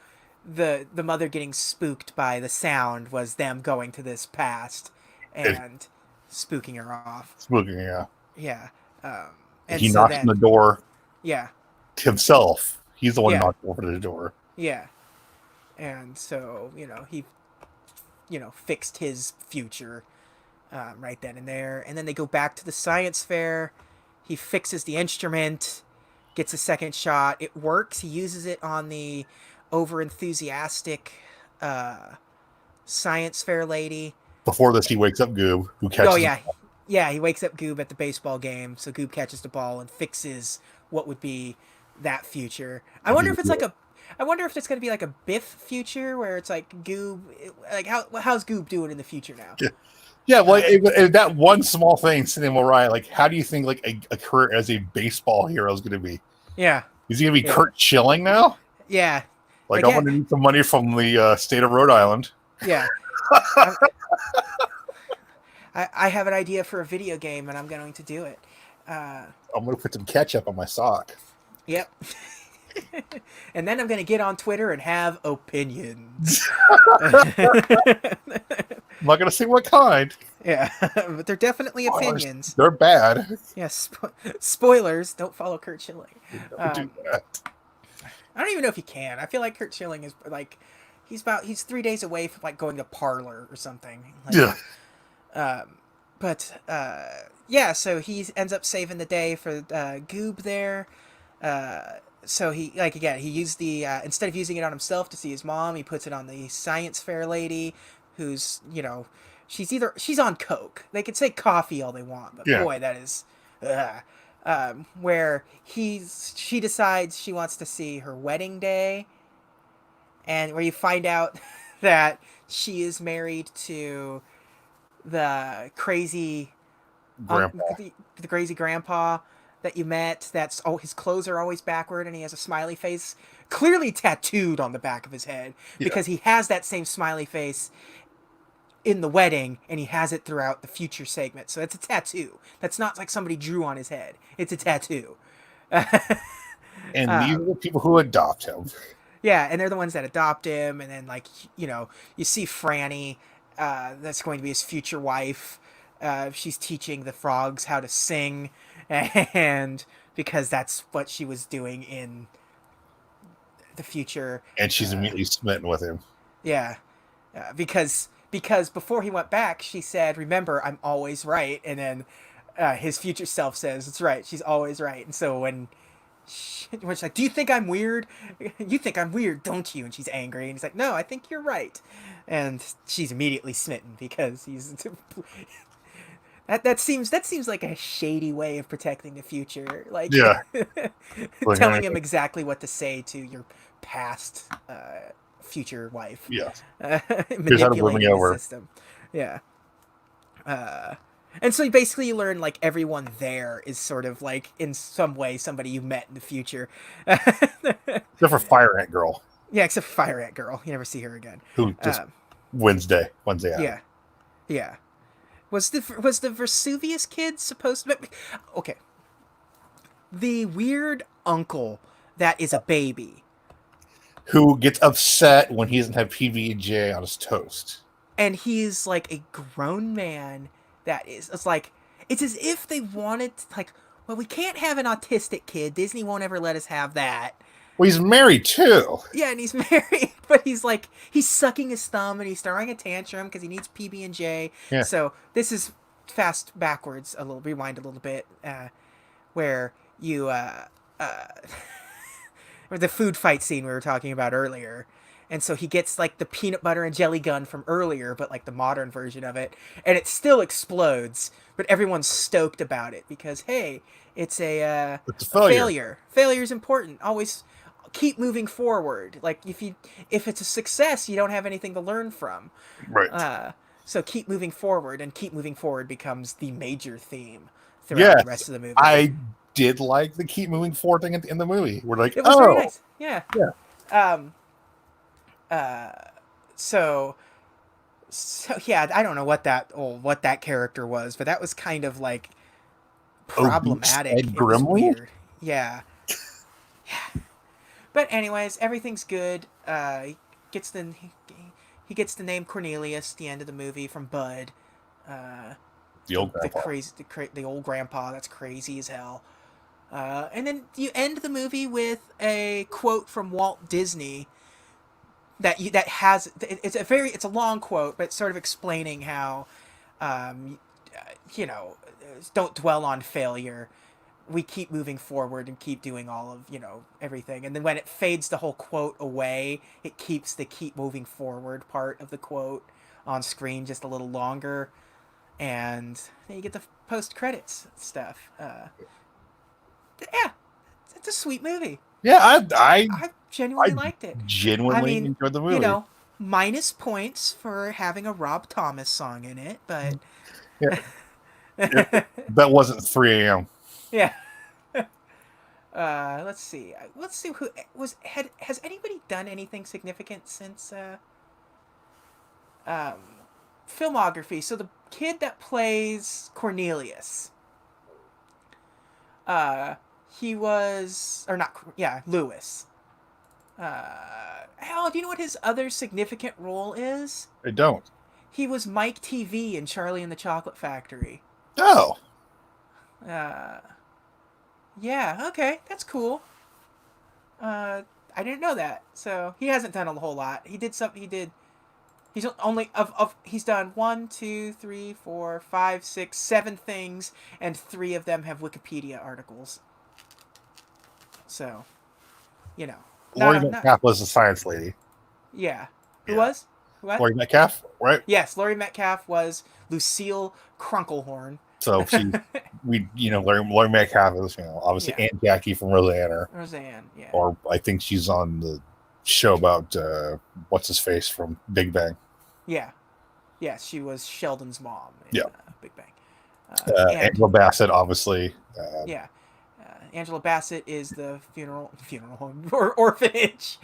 A: The mother getting spooked by the sound was them going to this past
B: It,
A: and spooking her off.
B: spooking. Yeah.
A: Yeah. And
B: He
A: so
B: knocks on
A: then,
B: the door
A: yeah,
B: himself. He's the one who
A: yeah,
B: knocked over the door.
A: yeah. And so, he, fixed his future right then and there. And then they go back to the science fair. He fixes the instrument, gets a second shot. It works. He uses it on the over enthusiastic science fair lady.
B: Before this, he wakes up Goob, who
A: Oh,
B: catches him.
A: yeah. Yeah, he wakes up Goob at the baseball game. So Goob catches the ball and fixes what would be that future. I wonder if it's like a. I wonder if it's going to be like a Biff future where it's like Goob. Like, how's Goob doing in the future now?
B: Yeah, well, that one small thing, Cindy Mariah, like, how do you think like a career as a baseball hero is going to be?
A: Yeah.
B: Is he going to be
A: Yeah.
B: Kurt Schilling now?
A: Yeah.
B: Like, I'm going to need some money from the state of Rhode Island.
A: Yeah. I have an idea for a video game, and I'm going to do it.
B: I'm going to put some ketchup on my sock.
A: Yep. And then I'm going to get on Twitter and have opinions.
B: I'm not going to say what kind.
A: Yeah, but they're definitely opinions.
B: They're bad.
A: Yes, spoilers. Don't follow Kurt Schilling.
B: Don't do that.
A: I don't even know if he can. I feel like Kurt Schilling is like he's 3 days away from like going to Parlor or something. Like,
B: Yeah.
A: Yeah, so he ends up saving the day for Goob there. So he he used the instead of using it on himself to see his mom, he puts it on the science fair lady, who's she's on coke. They could say coffee all they want, but
B: Yeah.
A: boy, that is. Where she decides she wants to see her wedding day, and where you find out that she is married to the crazy
B: Grandpa.
A: the crazy grandpa that you met. That's his clothes are always backward, and he has a smiley face clearly tattooed on the back of his head because he has that same smiley face in the wedding, and he has it throughout the future segment. So it's a tattoo. That's not like somebody drew on his head. It's a tattoo.
B: And these are the people who adopt him.
A: Yeah, and they're the ones that adopt him, and then you see Franny, that's going to be his future wife. She's teaching the frogs how to sing, and because that's what she was doing in the future.
B: And she's immediately smitten with him.
A: Yeah, because before he went back, she said, "Remember, I'm always right," and then his future self says, "That's right, she's always right." And so when she's like, "Do you think I'm weird? You think I'm weird, don't you?" And she's angry, and he's like, "No, I think you're right." And she's immediately smitten because he's that seems like a shady way of protecting the future, like telling him exactly what to say to your past future wife.
B: Yeah,
A: Manipulating the system. Yeah. And so basically you learn like everyone there is sort of like in some way somebody you met in the future.
B: except for Fire Ant Girl.
A: Yeah, except for Fire Ant Girl. You never see her again.
B: Who just Wednesday out.
A: Yeah. Yeah. Was the Vesuvius kid supposed to be... Okay. The weird uncle that is a baby.
B: Who gets upset when he doesn't have PB&J on his toast.
A: And he's like a grown man that is... It's as if they wanted... well, we can't have an autistic kid. Disney won't ever let us have that.
B: Well, he's married too.
A: Yeah, and he's married, but he's sucking his thumb and he's throwing a tantrum because he needs PB&J.
B: Yeah.
A: So this is fast backwards rewind a little bit, where you the food fight scene we were talking about earlier. And so he gets like the peanut butter and jelly gun from earlier, but like the modern version of it, and it still explodes, but everyone's stoked about it because hey, it's a failure. Failure's important. Always keep moving forward. Like if it's a success, you don't have anything to learn from.
B: Right.
A: So keep moving forward, and keep moving forward becomes the major theme throughout the
B: Yes,
A: rest of the movie.
B: I did like the keep moving forward thing in the movie. We're like,
A: It was very
B: oh,
A: nice. Yeah.
B: yeah,
A: Um. So. So yeah, I don't know what that character was, but that was kind of like
B: obese
A: problematic.
B: Ed
A: It was
B: Grimley.
A: weird. Yeah. But anyways, everything's good. He gets the he gets the name Cornelius at the end of the movie from Bud. Uh,
B: The old
A: the
B: grandpa.
A: crazy the old grandpa that's crazy as hell. And then you end the movie with a quote from Walt Disney that has it's a long quote, but sort of explaining how, um, you know, don't dwell on failure. We keep moving forward and keep doing all of everything, and then when it fades the whole quote away, it keeps the keep moving forward part of the quote on screen just a little longer, and then you get the post credits stuff. Yeah, it's a sweet movie.
B: Yeah,
A: I genuinely
B: I
A: liked it. I
B: genuinely
A: mean,
B: enjoyed the
A: you
B: movie.
A: know, minus points for having a Rob Thomas song in it, but
B: Yeah, that wasn't 3 a.m.
A: yeah. Let's see. Let's see who has anybody done anything significant since um filmography. So the kid that plays Cornelius, uh, he was or not? Yeah, Lewis. Hell, do you know what his other significant role is?
B: I don't.
A: He was Mike TV in Charlie and the Chocolate Factory.
B: Oh,
A: Uh, yeah, okay, that's cool. I didn't know that. So he hasn't done a whole lot. He did something. He did. He's only of he's done 1, 2, 3, 4, 5, 6, 7 things, and 3 of them have Wikipedia articles. So, you know,
B: Lori
A: not
B: Metcalf was a science lady.
A: yeah. Who
B: Yeah,
A: was? What?
B: Lori Metcalf, right?
A: Yes, Laurie Metcalf was Lucille Crunklehorn.
B: So Lori Metcalf is, obviously
A: Yeah,
B: Aunt Jackie from Roseanne,
A: Roseanne. Yeah,
B: or I think she's on the show about what's his face from Big Bang.
A: yeah, yes. She was Sheldon's mom in
B: Yeah,
A: Big Bang. And
B: Angela Bassett, obviously.
A: yeah, Angela Bassett is the funeral home or orphanage.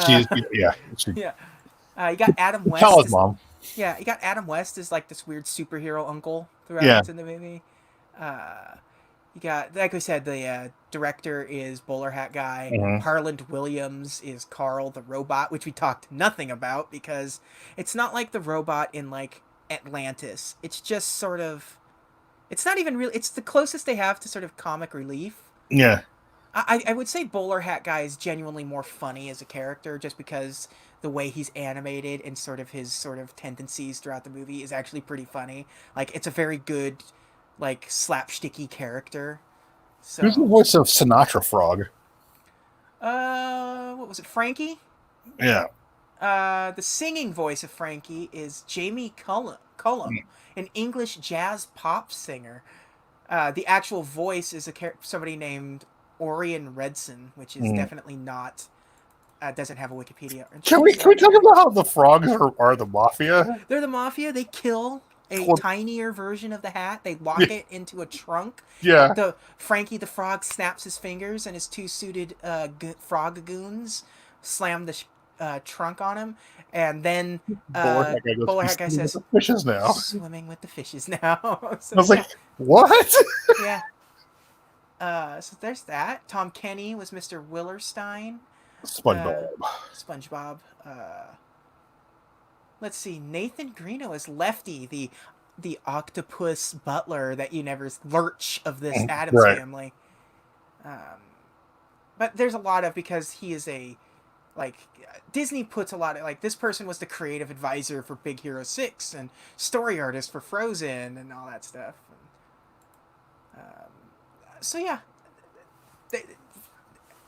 B: She's yeah,
A: Yeah, you got Adam West.
B: college mom.
A: Yeah, you got Adam West as like this weird superhero uncle
B: Yeah.
A: throughout in the movie. Uh, you got, like we said, the director is Bowler Hat Guy.
B: Mhm.
A: Harland Williams is Carl the robot, which we talked nothing about because it's not like the robot in like Atlantis. It's just sort of, it's not even really. It's the closest they have to sort of comic relief.
B: Yeah.
A: I would say Bowler Hat Guy is genuinely more funny as a character just because the way he's animated and sort of his sort of tendencies throughout the movie is actually pretty funny. Like it's a very good like slapsticky character.
B: Who's the
A: So,
B: voice of Sinatra Frog?
A: what was it? Frankie?
B: Yeah.
A: The singing voice of Frankie is Jamie Cullum, an English jazz pop singer. The actual voice is somebody named Orion Redson, which is definitely not doesn't have a Wikipedia entry.
B: Can we talk about how the frogs are the mafia?
A: They're the mafia. They kill a
B: Well,
A: tinier version of the hat. They lock it into a trunk.
B: yeah.
A: The Frankie the Frog snaps his fingers, and his 2 suited frog goons slam the trunk on him, and then Bowler Hat Guy says,
B: fishes now.
A: "Swimming with the fishes now." So,
B: I was
A: yeah,
B: like, what?
A: yeah. So there's that. Tom Kenny was Mr. Willerstein.
B: SpongeBob.
A: SpongeBob. Let's see. Nathan Greeno is Lefty, the octopus butler that you never Lurch of this Addams
B: Right.
A: family. But there's a lot of because he is a like Disney puts a lot of like this person was the creative advisor for Big Hero 6 and story artist for Frozen and all that stuff. So yeah,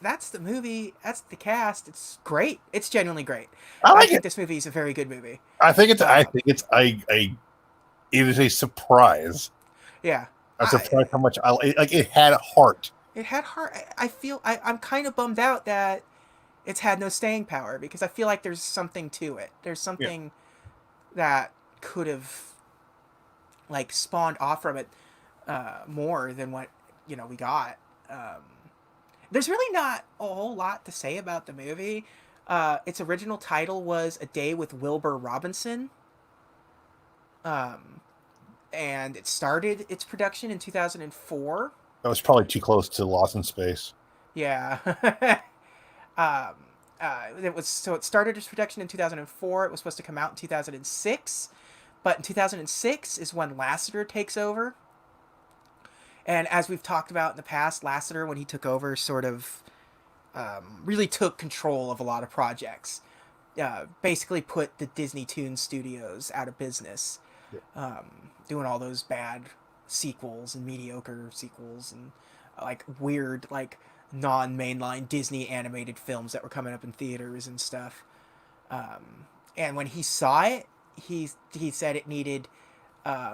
A: that's the movie. That's the cast. It's great. It's genuinely great.
B: I like
A: think
B: it.
A: this movie is a very good movie.
B: I think it's it is a surprise.
A: Yeah.
B: I'm surprised how much like it had heart.
A: It had heart. I feel I'm kind of bummed out that it's had no staying power because I feel like there's something to it. There's something that could have like spawned off from it. more than what we got. There's really not a whole lot to say about the movie. Its original title was A Day with Wilbur Robinson, and it started its production in 2004.
B: That was probably too close to Lost in Space.
A: Yeah. um, it started its production in 2004. It was supposed to come out in 2006, but in 2006 is when Lasseter takes over. And as we've talked about in the past, Lasseter, when he took over, sort of really took control of a lot of projects. Basically put the Disney Toon Studios out of business, doing all those bad sequels and mediocre sequels and like weird, like non-mainline Disney animated films that were coming up in theaters and stuff. And when he saw it, he said it needed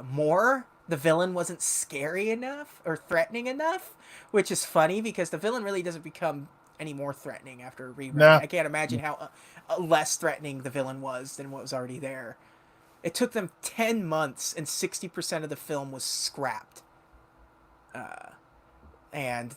A: more. The villain wasn't scary enough or threatening enough, which is funny because the villain really doesn't become any more threatening after a rewrite.
B: Nah.
A: I can't imagine how less threatening the villain was than what was already there. It took them 10 months and 60% of the film was scrapped. And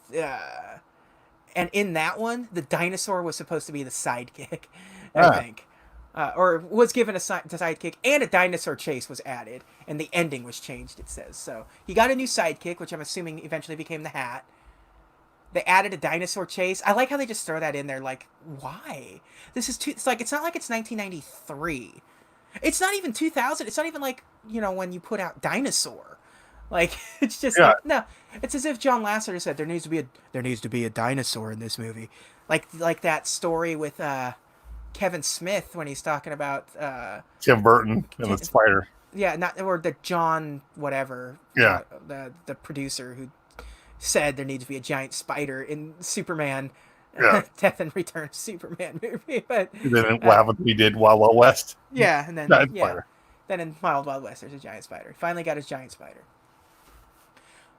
A: in that one, the dinosaur was supposed to be the sidekick, I think. Or was given a sidekick, and a dinosaur chase was added, and the ending was changed, it says. So he got a new sidekick, which I'm assuming eventually became the Hat. They added a dinosaur chase. I like how they just throw that in there, like, why? It's not like it's 1993. It's not even 2000. It's not even like, when you put out Dinosaur. Like, it's just,
B: Yeah.
A: no. It's as if John Lasseter said, there needs to be a dinosaur in this movie. Like that story with, Kevin Smith when he's talking about
B: Tim Burton and the spider.
A: Yeah, not or the John whatever.
B: Yeah.
A: The producer who said there needs to be a giant spider in Superman.
B: Yeah.
A: Death and Return of Superman movie, but
B: And then what happened? We did Wild Wild West.
A: Yeah, and then
B: Giant spider.
A: Then in Wild Wild West there's a giant spider. He finally got his giant spider.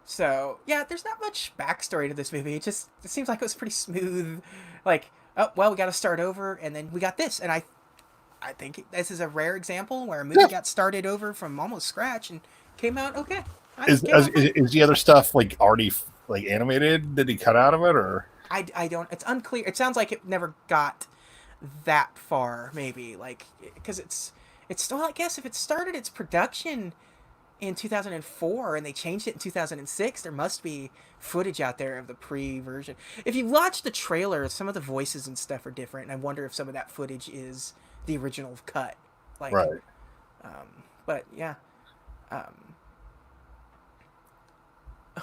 A: So yeah, there's not much backstory to this movie. It seems like it was pretty smooth. Like, oh well, we got to start over, and then we got this, and I think this is a rare example where a movie got started over from almost scratch and came out okay.
B: Is the other stuff like already like animated? Did he cut out of it, or
A: I don't? It's unclear. It sounds like it never got that far, maybe, like because it's still. I guess if it started its production in 2004 and they changed it in 2006, there must be footage out there of the pre-version. If you watch the trailer, some of the voices and stuff are different, and I wonder if some of that footage is the original cut. Like,
B: right?
A: But yeah.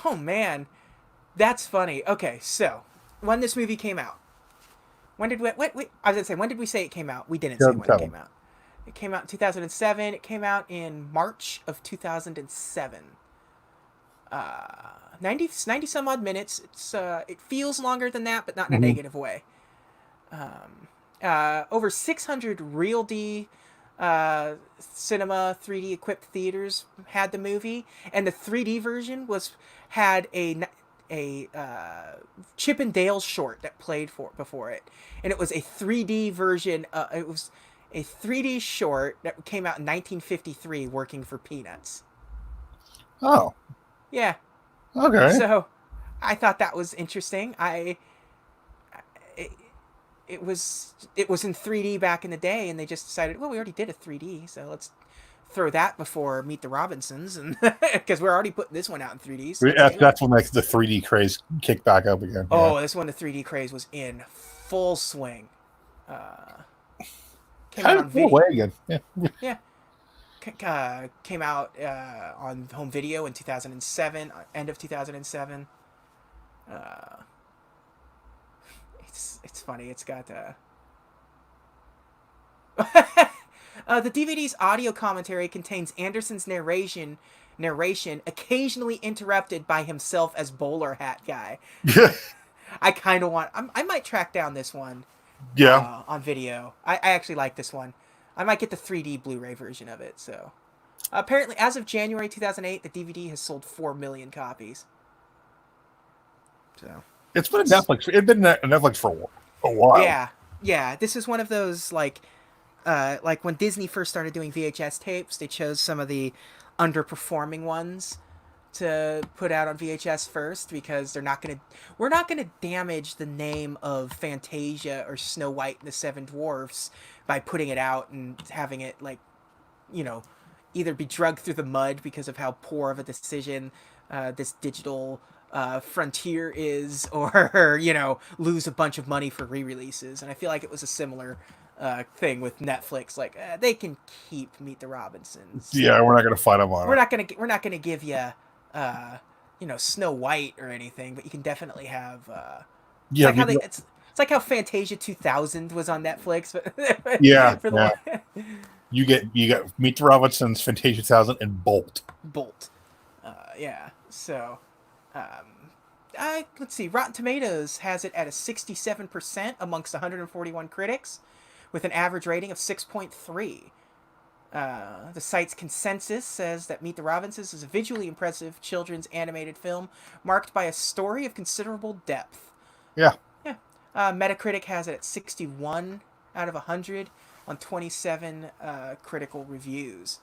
A: Oh man, that's funny. Okay, so when this movie came out, when did we? Wait, I was gonna say, when did we say it came out? We didn't say when it came out. It came out in 2007. It came out in March of 2007. 90 some odd minutes. It feels longer than that, but not in a negative way. Over 600 Real D cinema 3D equipped theaters had the movie, and the 3D version had a Chip and Dale short that played before it, and it was a 3D version. It was a 3D short that came out in 1953, working for peanuts.
B: Oh,
A: yeah.
B: Okay.
A: So, I thought that was interesting. It was in 3D back in the day, and they just decided, well, we already did a 3D, so let's throw that before Meet the Robinsons, and because we're already putting this one out in 3D. So
B: that's when the 3D craze kicked back up again.
A: Oh, this one, the 3D craze was in full swing. Came out on video.
B: Again.
A: Yeah. Came out on home video in 2007, end of 2007. It's funny. It's got the DVD's audio commentary contains Anderson's narration occasionally interrupted by himself as bowler hat guy. I kind of want. I might track down this one.
B: Yeah.
A: On video. I actually like this one. I might get the 3D Blu-ray version of it. So, apparently, as of January 2008, the DVD has sold 4 million copies. So
B: it's been Netflix. It's been Netflix for a while.
A: Yeah. This is one of those like when Disney first started doing VHS tapes, they chose some of the underperforming ones to put out on VHS first because we're not gonna damage the name of Fantasia or Snow White and the Seven Dwarfs by putting it out and having it like, you know, either be drugged through the mud because of how poor of a decision this digital frontier is, or lose a bunch of money for re-releases. And I feel like it was a similar thing with Netflix. Like they can keep Meet the Robinsons.
B: Yeah, we're not gonna fight them on it.
A: We're not gonna give you Snow White or anything, but you can definitely have. It's
B: Yeah,
A: like how they it's like how Fantasia 2000 was on Netflix,
B: yeah,
A: but for
B: yeah.
A: the
B: You get Meet the Robinsons, Fantasia 2000, and Bolt.
A: Bolt. Yeah. So, let's see. Rotten Tomatoes has it at a 67% amongst 141 critics, with an average rating of 6.3. The site's consensus says that Meet the Robinsons is a visually impressive children's animated film marked by a story of considerable depth.
B: Yeah.
A: Yeah. Metacritic has it at 61 out of 100 on 27 critical reviews.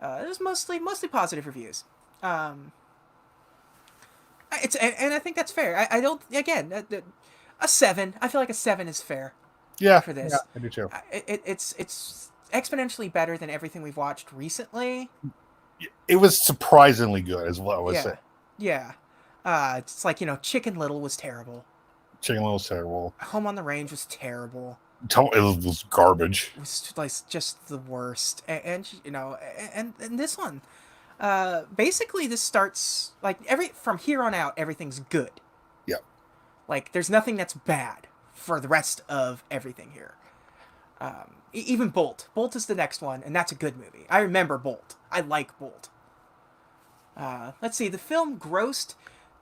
A: There's mostly positive reviews. And I think that's fair. I don't a 7. I feel like a 7 is fair
B: Yeah,
A: for
B: yeah,
A: this.
B: I do too.
A: It's exponentially better than everything we've watched recently.
B: It was surprisingly good, is what I would say.
A: Yeah. It's like Chicken Little was terrible.
B: Chicken Little was terrible.
A: Home on the Range was terrible.
B: It was garbage.
A: It was like just the worst. And this one, basically this starts like from here on out everything's good.
B: Yeah.
A: Like there's nothing that's bad for the rest of everything here. Even Bolt. Bolt is the next one, and that's a good movie. I remember Bolt. I like Bolt. Let's see. The film grossed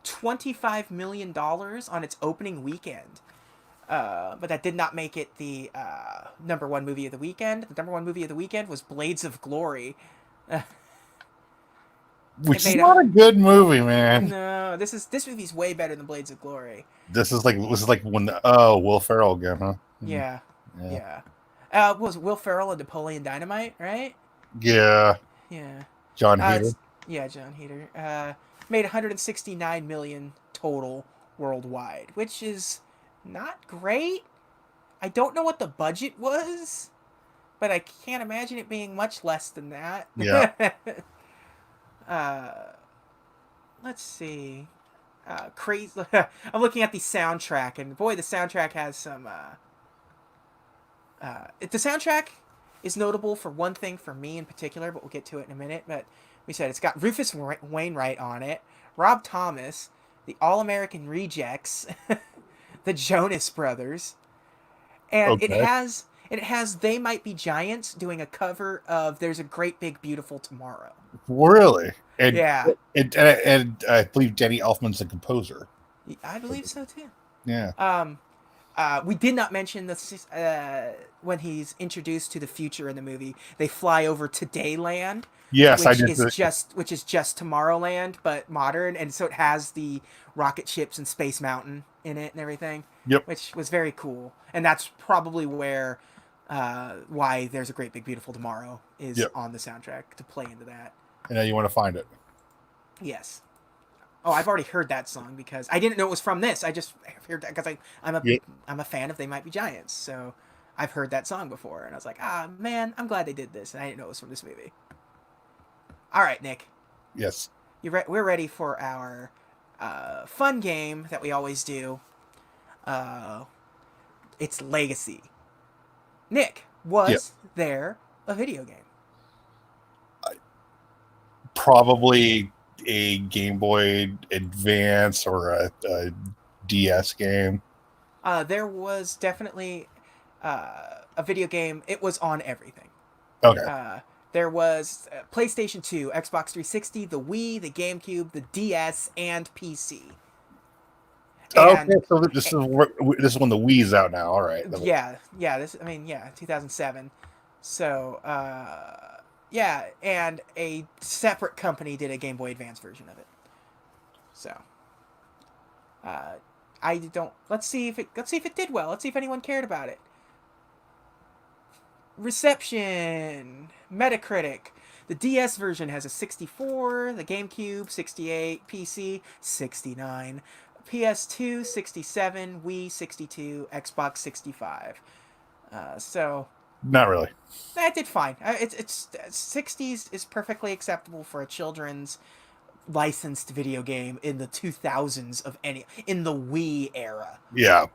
A: $25 million on its opening weekend. But that did not make it the number one movie of the weekend. The number one movie of the weekend was Blades of Glory.
B: Which is not a good movie, man.
A: No, this movie's way better than Blades of Glory.
B: This is like when Will Ferrell again, huh?
A: Yeah. What was it, Will Ferrell and Napoleon Dynamite, right?
B: Yeah.
A: Yeah.
B: John Heder.
A: Yeah, John Heder. Made 169 million total worldwide, which is not great. I don't know what the budget was, but I can't imagine it being much less than that.
B: Yeah.
A: Let's see. Crazy. I'm looking at the soundtrack, and boy, the soundtrack has some. The soundtrack is notable for one thing for me in particular, but we'll get to it in a minute. But we said it's got Rufus Wainwright on it, Rob Thomas, the All American Rejects, the Jonas Brothers, and
B: Okay.
A: it has They Might Be Giants doing a cover of There's a Great Big Beautiful Tomorrow.
B: Really? And,
A: Yeah.
B: And I believe Danny Elfman's the composer.
A: I believe so too.
B: Yeah.
A: We did not mention this when he's introduced to the future in the movie. They fly over to Dayland.
B: Yes,
A: which
B: I did.
A: which is just Tomorrowland, but modern, and so it has the rocket ships and Space Mountain in it and everything.
B: Yep.
A: Which was very cool, and that's probably where why There's a Great Big Beautiful Tomorrow is on the soundtrack to play into that.
B: And now you want to find it.
A: Yes. Oh, I've already heard that song because I didn't know it was from this. I just heard that because I'm a fan of They Might Be Giants, so I've heard that song before, and I was like, man, I'm glad they did this, and I didn't know it was from this movie. All right, Nick.
B: Yes.
A: We're ready for our fun game that we always do. It's Legacy. Nick, was there a video game?
B: Probably a Game Boy Advance or a DS game.
A: There was definitely a video game. It was on everything.
B: Okay.
A: There was PlayStation 2, Xbox 360, the Wii, the GameCube, the DS, and PC.
B: Okay, so this is when the Wii's out now. All right.
A: Yeah. 2007. So, and a separate company did a Game Boy Advance version of it. So, I don't. Let's see if it did well. Let's see if anyone cared about it. Reception, Metacritic. The DS version has a 64, the GameCube 68, PC 69, PS2 67, Wii 62, Xbox 65. So
B: Not really.
A: that did fine. It's 60s is perfectly acceptable for a children's licensed video game in the 2000s of any in the Wii era,
B: Yeah.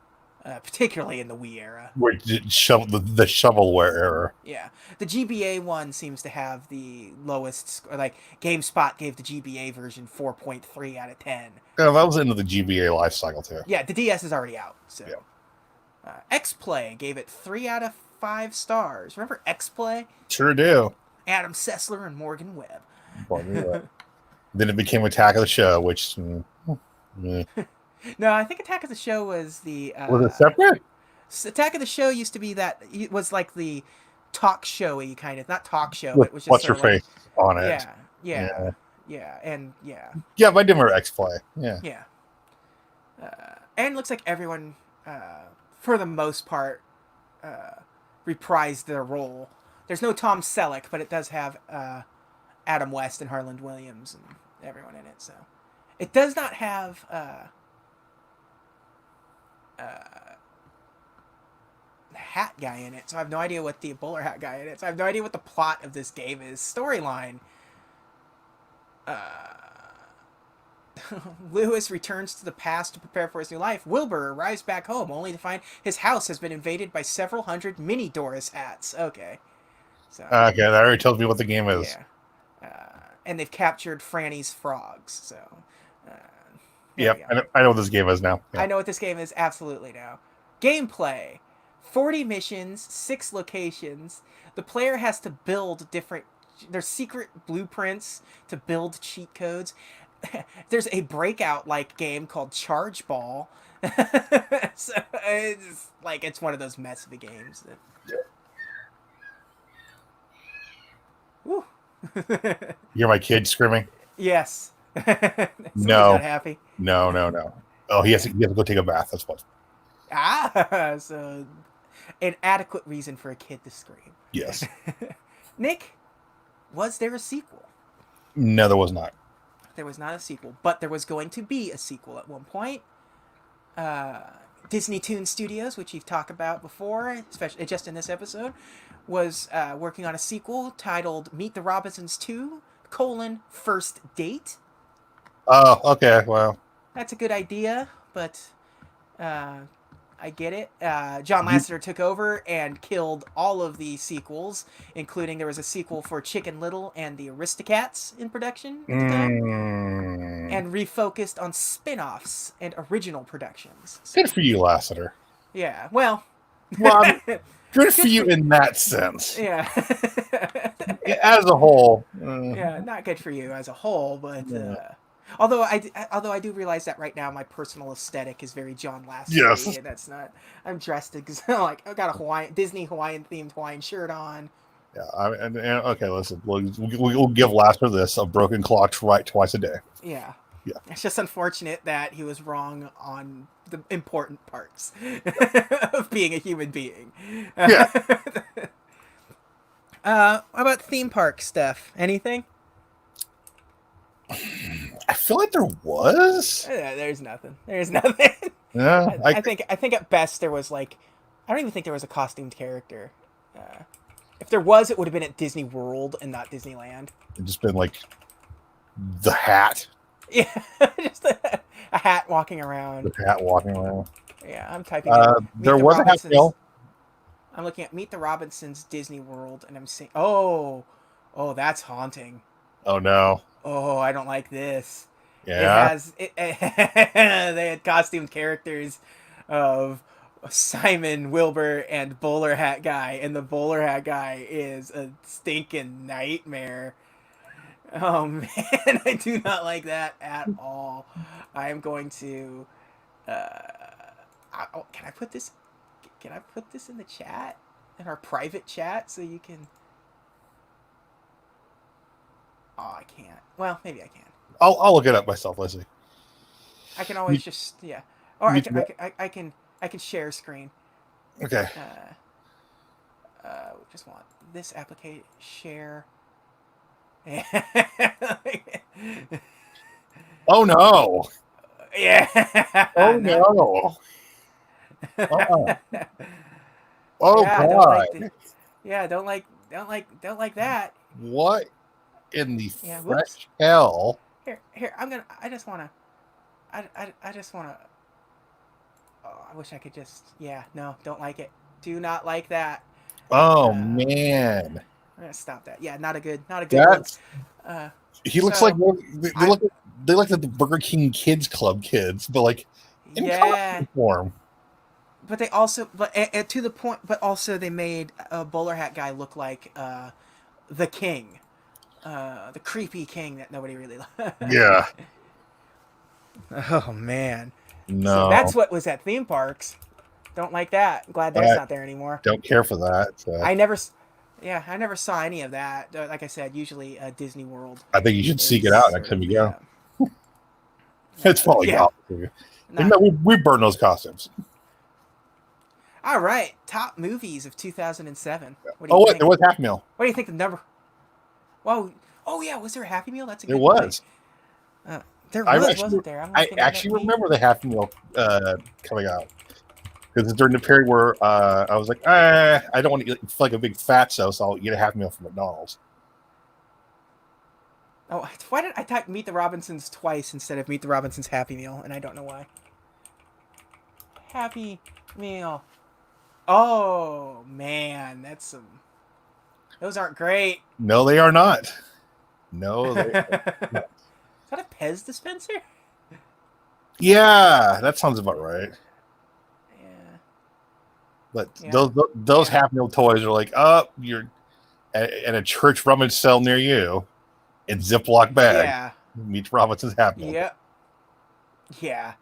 A: particularly in the Wii era.
B: Where the shovelware era.
A: Yeah, the GBA one seems to have the lowest score. Like GameSpot gave the GBA version 4.3 out of 10.
B: Yeah, that was into the GBA life cycle too.
A: Yeah, the DS is already out. So,
B: Yeah.
A: XPlay gave it 3 out of 5 stars. Remember XPlay?
B: Sure do.
A: Adam Sessler and Morgan Webb.
B: Then it became Attack of the Show, which eh.
A: No, I think Attack of the Show was the.
B: Was it separate?
A: Attack of the Show used to be that. It was like the talk showy kind of. Not talk show,
B: With
A: but it was just
B: what's
A: sort
B: your
A: of like,
B: face on it?
A: yeah, and yeah.
B: Yeah, but I did remember X-Play. Yeah.
A: Yeah. And it looks like everyone, for the most part, reprised their role. There's no Tom Selleck, but it does have Adam West and Harland Williams and everyone in it. So it does not have the hat guy in it. So I have no idea what the bowler hat guy in it. So I have no idea what the plot of this game is. Storyline. Lewis returns to the past to prepare for his new life. Wilbur arrives back home only to find his house has been invaded by several hundred mini Doris hats. Okay. So,
B: Okay, that already tells me what the game is.
A: yeah. And they've captured Franny's frogs. So,
B: Yep, I know what this game is now. Yeah.
A: I know what this game is absolutely now. Gameplay 40 missions, 6 locations. The player has to build different. There's secret blueprints to build cheat codes. There's a breakout like game called Charge Ball. So it's like it's one of those mess of a games. Woo.
B: You hear my kid screaming?
A: Yes.
B: No.
A: Not happy.
B: No. Oh, he has to go take a bath. That's what.
A: So an adequate reason for a kid to scream.
B: Yes.
A: Nick, was there a sequel?
B: No, there was not.
A: There was not a sequel, but there was going to be a sequel at one point. Disney Toon Studios, which you've talked about before, especially just in this episode, was working on a sequel titled Meet the Robinsons 2, First Date.
B: Oh, okay. Well,
A: That's a good idea, but I get it. John Lasseter took over and killed all of the sequels, including there was a sequel for Chicken Little and the Aristocats in production at the time, and refocused on spin-offs and original productions. So,
B: good for you, Lasseter.
A: yeah, well,
B: Good for you in that sense.
A: yeah.
B: As a whole.
A: Yeah, not good for you as a whole, but although I do realize that right now my personal aesthetic is very John Lasseter.
B: Yes.
A: And that's not. I'm dressed like I've got a Disney Hawaiian themed Hawaiian shirt on.
B: Yeah, and okay, listen, we'll give Lasseter this: a broken clock right twice a day.
A: Yeah.
B: Yeah.
A: It's just unfortunate that he was wrong on the important parts of being a human being.
B: Yeah.
A: How about theme park stuff? Anything?
B: I feel like there was.
A: There's nothing. There's nothing.
B: Yeah,
A: I think at best there was like, I don't even think there was a costumed character. If there was, it would have been at Disney World and not Disneyland.
B: It just been like the hat.
A: Yeah, just a hat walking around.
B: The hat walking around.
A: Yeah, I'm typing.
B: There was a hat bill.
A: I'm looking at Meet the Robinsons Disney World, and I'm seeing. Oh, that's haunting.
B: Oh no.
A: Oh, I don't like this.
B: Yeah.
A: They had costumed characters of Simon, Wilbur, and Bowler Hat Guy, and the Bowler Hat Guy is a stinking nightmare. Oh man, I do not like that at all. I am going to. Can I put this? Can I put this in the chat, in our private chat, so you can? Oh, I can't. Well, maybe I can.
B: I'll look it up myself, Leslie.
A: I can always or I can share screen.
B: Okay.
A: Just want this application share.
B: Oh no!
A: Yeah,
B: Oh
A: not.
B: no! Uh-uh. Oh
A: Yeah, don't like.
B: god!
A: Yeah, don't like that.
B: What in the
A: Yeah, whoops.
B: fresh hell?
A: Here. I'm gonna. I just wanna. I just wanna. Oh, I wish I could just. Yeah, no, don't like it. Do not like that.
B: Oh
A: Uh,
B: man,
A: we're gonna stop that. Yeah, not a good look.
B: that's
A: Uh,
B: he looks like
A: so
B: they
A: I.
B: look they look like the Burger King Kids Club kids, but like in
A: Yeah,
B: costume form.
A: but they also, but and to the point, but also they made a bowler hat guy look like the king, the creepy king that nobody really.
B: Yeah,
A: Oh man. So
B: no,
A: that's what was at theme parks. Don't like that. Glad that's
B: I
A: not there anymore.
B: don't care for that. So
A: I never, yeah, I never saw any of that. Like I said, usually Disney World
B: I think you should seek
A: is
B: it out next
A: sort
B: time
A: of
B: you
A: the,
B: go. It's probably
A: yeah,
B: golf.
A: not.
B: No, we burn those costumes.
A: All right, top movies of 2007. What do
B: Oh
A: you
B: what? There
A: think?
B: was Half Meal.
A: What do you think the number? Whoa, oh yeah, was there a Happy Meal? That's a
B: There
A: good point.
B: was.
A: Uh, there
B: I
A: was,
B: actually
A: wasn't there? I'm
B: I
A: looking it up.
B: actually remember the Half Meal coming out because it's during the period where I was like, I don't want to feel like a big fatso, so I'll eat a Half Meal from McDonald's.
A: Oh, why did I type Meet the Robinsons twice instead of Meet the Robinsons Happy Meal? And I don't know why. Happy Meal. Oh man, that's some. Those aren't great.
B: No, they are not. No,
A: Is
B: they.
A: that a Pez dispenser?
B: Yeah, that sounds about right.
A: Yeah.
B: But
A: Yeah.
B: those
A: Yeah.
B: Half Meal toys are like, oh, you're at a church rummage sale near you in Ziploc bag.
A: Yeah.
B: Meet Robinson's Half Meal.
A: Yep. Yeah.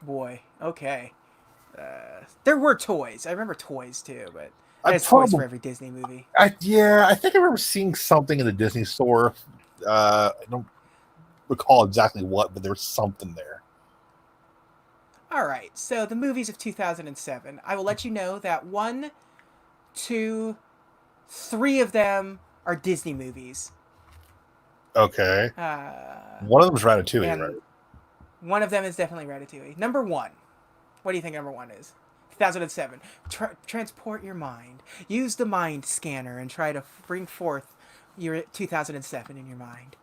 A: Boy. Okay. There were toys. I remember toys too, but
B: I
A: there's toys for
B: probably,
A: every Disney movie.
B: I think I remember seeing something in the Disney store. I don't recall exactly what, but there was something there.
A: All right. So the movies of 2007. I will let you know that one, two, three of them are Disney movies.
B: Okay,
A: Uh,
B: one of them was Ratatouille, right?
A: and one of them is definitely Ratatouille. Number one. What do you think number one is? 2007. Transport your mind. Use the mind scanner and try to bring forth your 2007 in your mind.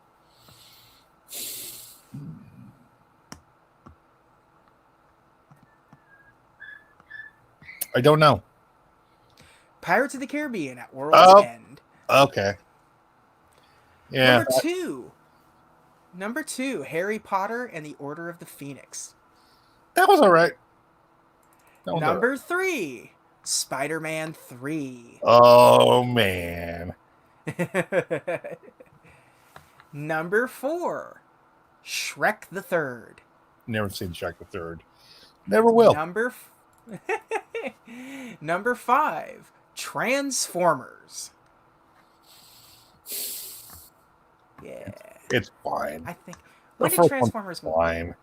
B: I don't know.
A: Pirates of the Caribbean at World's
B: Oh,
A: End.
B: okay. Yeah,
A: Number two. Number two, Harry Potter and the Order of the Phoenix.
B: that was all right. That was all right.
A: Number three, Spider-Man 3.
B: Oh man,
A: Number four, Shrek the Third.
B: never seen Shrek the Third. Never will.
A: Number Number five, Transformers. Yeah,
B: It's fine.
A: I think.
B: The
A: When did
B: first one's
A: Transformers?
B: fine.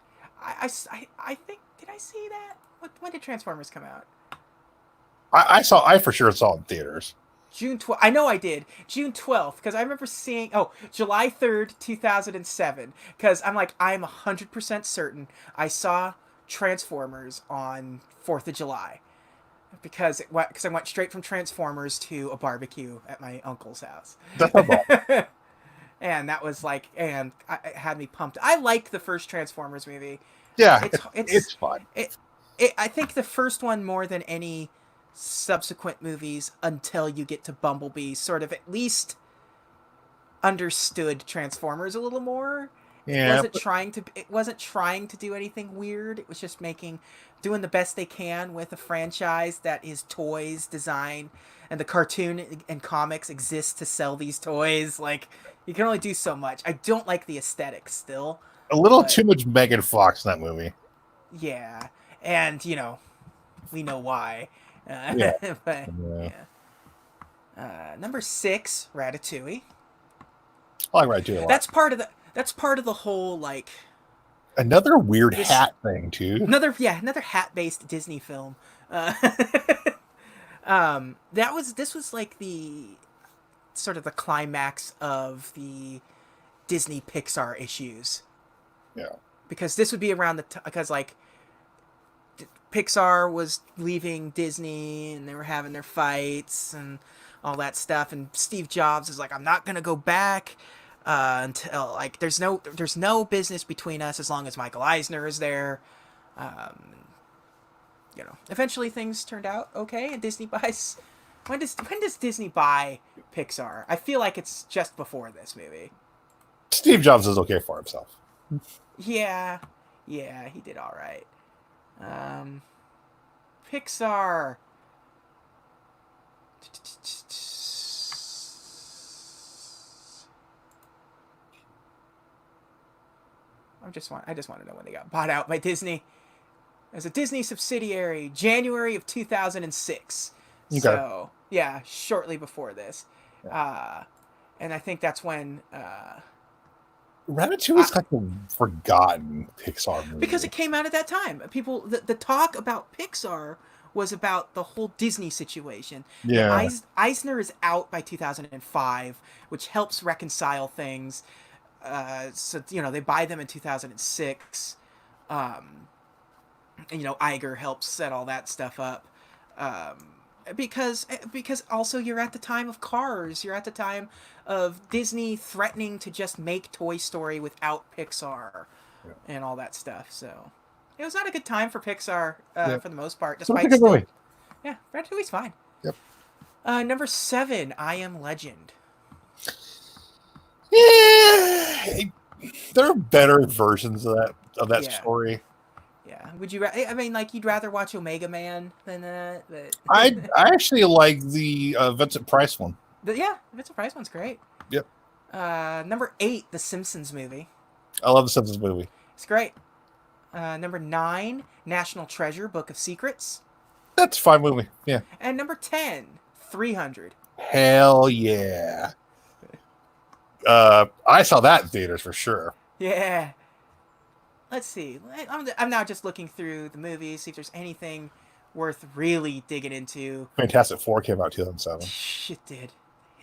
A: I think. Did I see that? When did Transformers come out?
B: I for sure saw it in theaters.
A: June 12th. I know I did. June 12th, because I remember seeing. Oh, July 3rd, 2007. Because I'm 100% certain I saw Transformers on 4th of July. Because I went straight from Transformers to a barbecue at my uncle's house.
B: That's not bad.
A: And that was it had me pumped. I liked the first Transformers movie.
B: Yeah,
A: It's
B: it's fun.
A: I think the first one more than any subsequent movies until you get to Bumblebee sort of at least understood Transformers a little more.
B: Yeah,
A: It wasn't trying to do anything weird. It was just doing the best they can with a franchise that is toys design, and the cartoon and comics exist to sell these toys. Like, you can only do so much. I don't like the aesthetic still,
B: a little
A: but
B: too much Megan Fox in that movie.
A: yeah. And we know why.
B: Yeah,
A: But
B: yeah.
A: yeah. Number six, Ratatouille.
B: I like Ratatouille a lot.
A: That's part of the whole
B: Another weird
A: this
B: hat thing too.
A: another hat based Disney film. Uh, this was like the sort of the climax of the Disney Pixar issues.
B: Yeah.
A: Because this would be around because like Pixar was leaving Disney and they were having their fights and all that stuff, and Steve Jobs is like, I'm not gonna go back until like there's no business between us as long as Michael Eisner is there. Um, eventually things turned out okay, and Disney buys. When does Disney buy Pixar? I feel like it's just before this movie.
B: Steve Jobs is okay for himself.
A: Yeah, yeah, he did all right. Pixar. I just want to know when they got bought out by Disney. As a Disney subsidiary, January of 2006.
B: Okay.
A: So yeah, shortly before this,
B: Yeah.
A: and I think that's when
B: Ratatouille is like a forgotten Pixar movie.
A: because it came out at that time. People, the talk about Pixar was about the whole Disney situation.
B: Yeah.
A: Eisner is out by 2005, which helps reconcile things. So they buy them in 2006. And, Iger helps set all that stuff up. Because also you're at the time of Cars. You're at the time of Disney threatening to just make Toy Story without Pixar and all that stuff. So it was not a good time for Pixar for the most part. Despite still, yeah, Ratatouille's fine.
B: Yep.
A: Number 7, I Am Legend.
B: Yeah, there are better versions of that story.
A: Yeah. Would you? I mean, like, you'd rather watch Omega Man than that. But
B: I actually like the Vincent Price one.
A: Yeah, Vincent Price one's great.
B: Yep.
A: Number 8, The Simpsons movie.
B: I love the Simpsons movie.
A: It's great. Number 9, National Treasure, Book of Secrets.
B: That's a fine movie. Yeah.
A: And number 10, 300.
B: Hell yeah. I saw that in theaters for sure.
A: Yeah. Let's see. I'm now just looking through the movies, see if there's anything worth really digging into.
B: Fantastic Four came out 2007.
A: Shit did.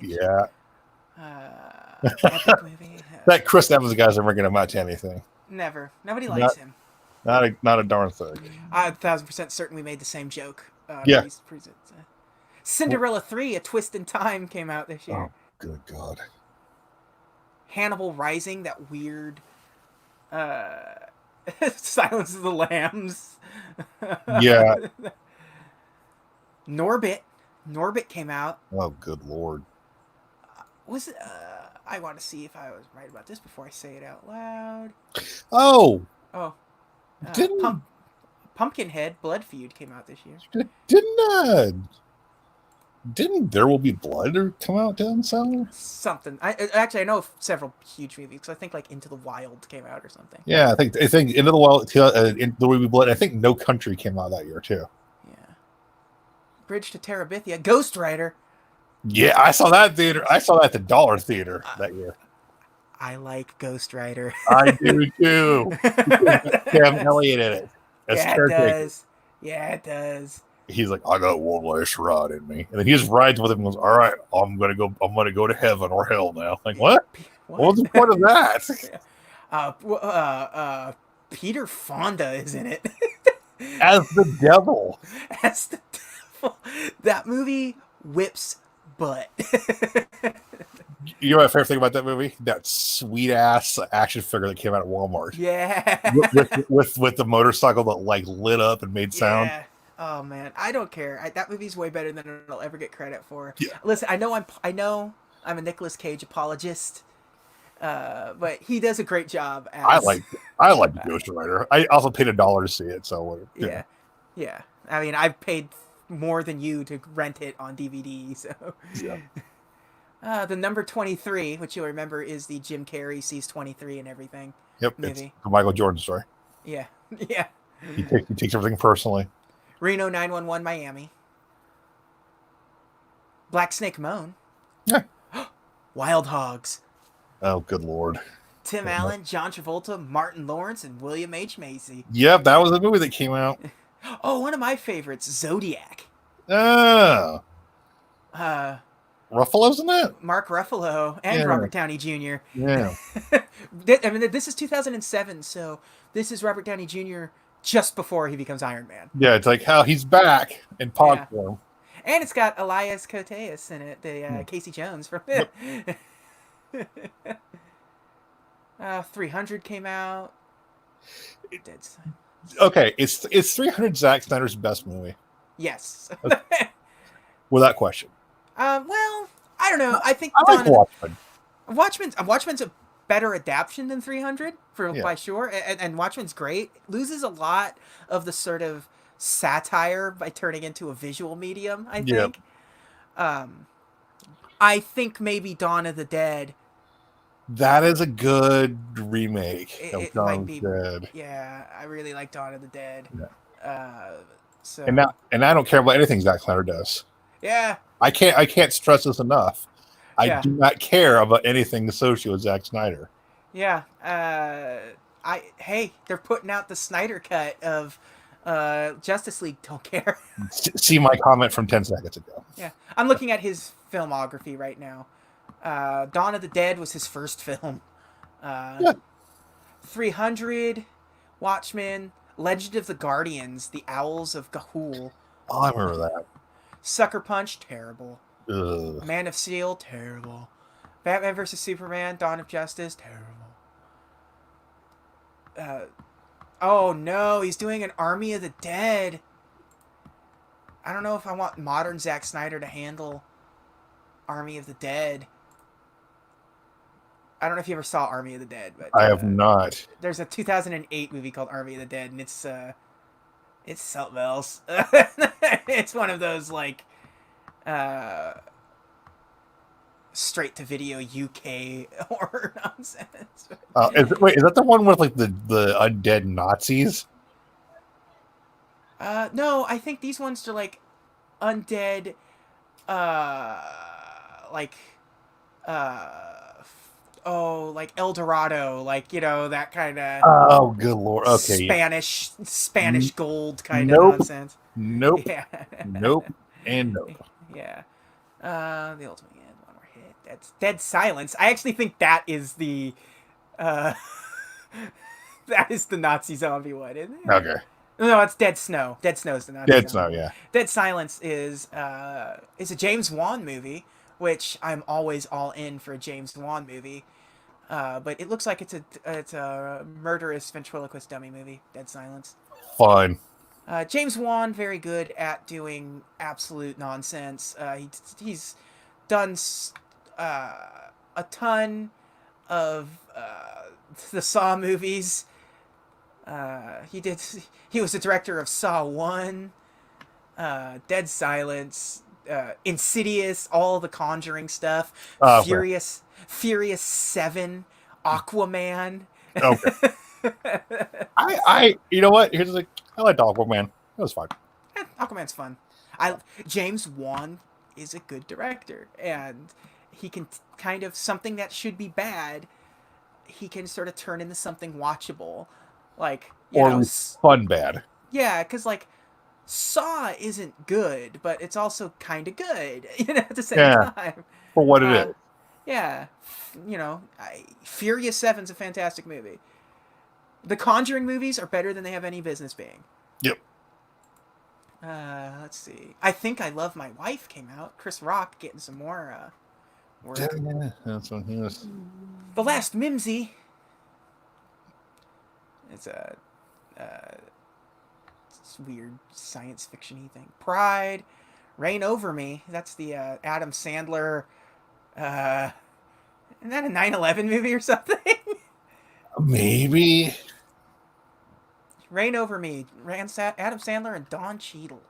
B: Yeah.
A: Epic movie.
B: That Chris Evans guy's never going to amount to anything.
A: Never. Nobody likes him.
B: Not a darn thing.
A: I'm 1,000% certain we made the same joke.
B: Yeah.
A: Cinderella 3, A Twist in Time came out this year.
B: Oh, good God.
A: Hannibal Rising, that weird Silence of the Lambs.
B: Yeah.
A: Norbit came out.
B: Oh, good Lord.
A: Was it? I want to see if I was right about this before I say it out loud.
B: Oh.
A: Pumpkinhead Blood Feud came out this year.
B: Didn't There Will Be Blood come out down somewhere?
A: Something. I know of several huge movies. Because I think like Into the Wild came out or something.
B: Yeah, I think Into the Wild, There Will Be Blood. I think No Country came out that year too.
A: Yeah. Bridge to Terabithia, Ghost Rider.
B: Yeah, I saw that theater. I saw that at the Dollar Theater that year.
A: I like Ghost Rider.
B: I do too. Cam Elliott in it.
A: Yeah, it does. Yeah, it does.
B: He's like, I got one last ride in me, and then he just rides with him and goes, "All right, I'm gonna go to heaven or hell now." Like, what? What was the point of
A: that? Peter Fonda is in it
B: as the devil.
A: As the devil. That movie whips butt.
B: You know my favorite thing about that movie? That sweet ass action figure that came out at Walmart.
A: Yeah.
B: with the motorcycle that like lit up and made sound.
A: Yeah. Oh man, I don't care. That movie's way better than I'll ever get credit for.
B: Yeah.
A: Listen, I know I'm a Nicolas Cage apologist, but he does a great job.
B: I like Ghost Rider. I also paid $1 to see it, so
A: yeah. I mean, I've paid more than you to rent it on DVD. So
B: yeah.
A: The number 23, which you'll remember, is the Jim Carrey sees 23 and everything.
B: Yep,
A: movie.
B: It's the Michael Jordan story.
A: Yeah.
B: He takes everything personally.
A: Reno 911 Miami. Black Snake Moan.
B: Yeah.
A: Wild Hogs.
B: Oh, good Lord.
A: Tim Allen, John Travolta, Martin Lawrence, and William H. Macy.
B: Yep, that was the movie that came out.
A: Oh, one of my favorites, Zodiac.
B: Oh. Ruffalo's in that?
A: Mark Ruffalo and
B: Yeah.
A: Robert Downey Jr.
B: Yeah.
A: I mean, this is 2007, so this is Robert Downey Jr. just before he becomes Iron Man.
B: Yeah, it's like how he's back in pod
A: Yeah.
B: form.
A: And it's got Elias Koteas in it, the
B: Hmm.
A: Casey Jones from
B: Yep.
A: 300 came out. Dead.
B: Okay, it's 300 Zack Snyder's best movie
A: Yes.
B: without question.
A: Well, I don't know. I think
B: I like Watchmen.
A: Watchmen's a better adaptation than 300
B: Yeah.
A: by sure, and Watchmen's great. It loses a lot of the sort of satire by turning into a visual medium. I
B: Yeah.
A: think. I think maybe Dawn of the Dead.
B: That is a good remake of
A: It
B: Dawn
A: might
B: of
A: be.
B: the Dead.
A: Yeah, I really like Dawn of the Dead. So
B: And I don't care about anything Zack Snyder does.
A: yeah,
B: I can't stress this enough. I
A: Yeah.
B: do not care about anything associated with Zack Snyder.
A: yeah. Hey, they're putting out the Snyder cut of Justice League. Don't care.
B: See my comment from 10 seconds ago.
A: Yeah, I'm looking at his filmography right now. Dawn of the Dead was his first film.
B: Yeah.
A: 300, Watchmen, Legend of the Guardians, The Owls of Ga'Hoole,
B: Oh, I remember that.
A: Sucker Punch, terrible.
B: Ugh.
A: Man of Steel, terrible. Batman vs Superman, Dawn of Justice, terrible. Oh no, he's doing an Army of the Dead. I don't know if I want modern Zack Snyder to handle Army of the Dead. I don't know if you ever saw Army of the Dead, but
B: I have not.
A: there's a 2008 movie called Army of the Dead, and it's something else. It's one of those like straight to video UK horror nonsense.
B: Is that the one with like the undead Nazis?
A: No, I think these ones are like undead, like, like El Dorado, like, you know, that kind of
B: Oh, good lord. Okay.
A: Spanish gold kind of
B: Nope.
A: nonsense.
B: Nope.
A: Yeah.
B: Nope. And nope.
A: Yeah. The Ultimate End, One More Hit. That's Dead Silence. I actually think that is the, that is the Nazi zombie one, isn't it?
B: Okay.
A: No, it's Dead Snow. Dead Snow is the Nazi
B: Dead
A: zombie.
B: Snow, yeah.
A: Dead Silence is a James Wan movie, which I'm always all in for a James Wan movie. But it looks like it's a murderous ventriloquist dummy movie. Dead Silence.
B: Fine.
A: James Wan, very good at doing absolute nonsense. He's done a ton of the Saw movies. He was the director of Saw 1, Dead Silence, Insidious, all the Conjuring stuff,
B: Okay.
A: Furious 7, Aquaman.
B: Okay. You know what? Here's the thing. I like Aquaman. That was fun.
A: Aquaman's fun. James Wan is a good director, and he can kind of something that should be bad, he can sort of turn into something watchable, like
B: Or at least fun bad.
A: yeah, because like Saw isn't good, but it's also kind of good, at the same time.
B: For what it is.
A: Yeah, Furious 7's a fantastic movie. The Conjuring movies are better than they have any business being.
B: Yep.
A: Let's see. I Think I Love My Wife came out. Chris Rock getting some more work.
B: Yeah, that's when he was.
A: The Last Mimsy. It's a weird science fiction-y thing. Pride. Reign Over Me. That's the Adam Sandler. Isn't that a 9/11 movie or something?
B: Maybe.
A: Reign Over Me. Adam Sandler and Don Cheadle.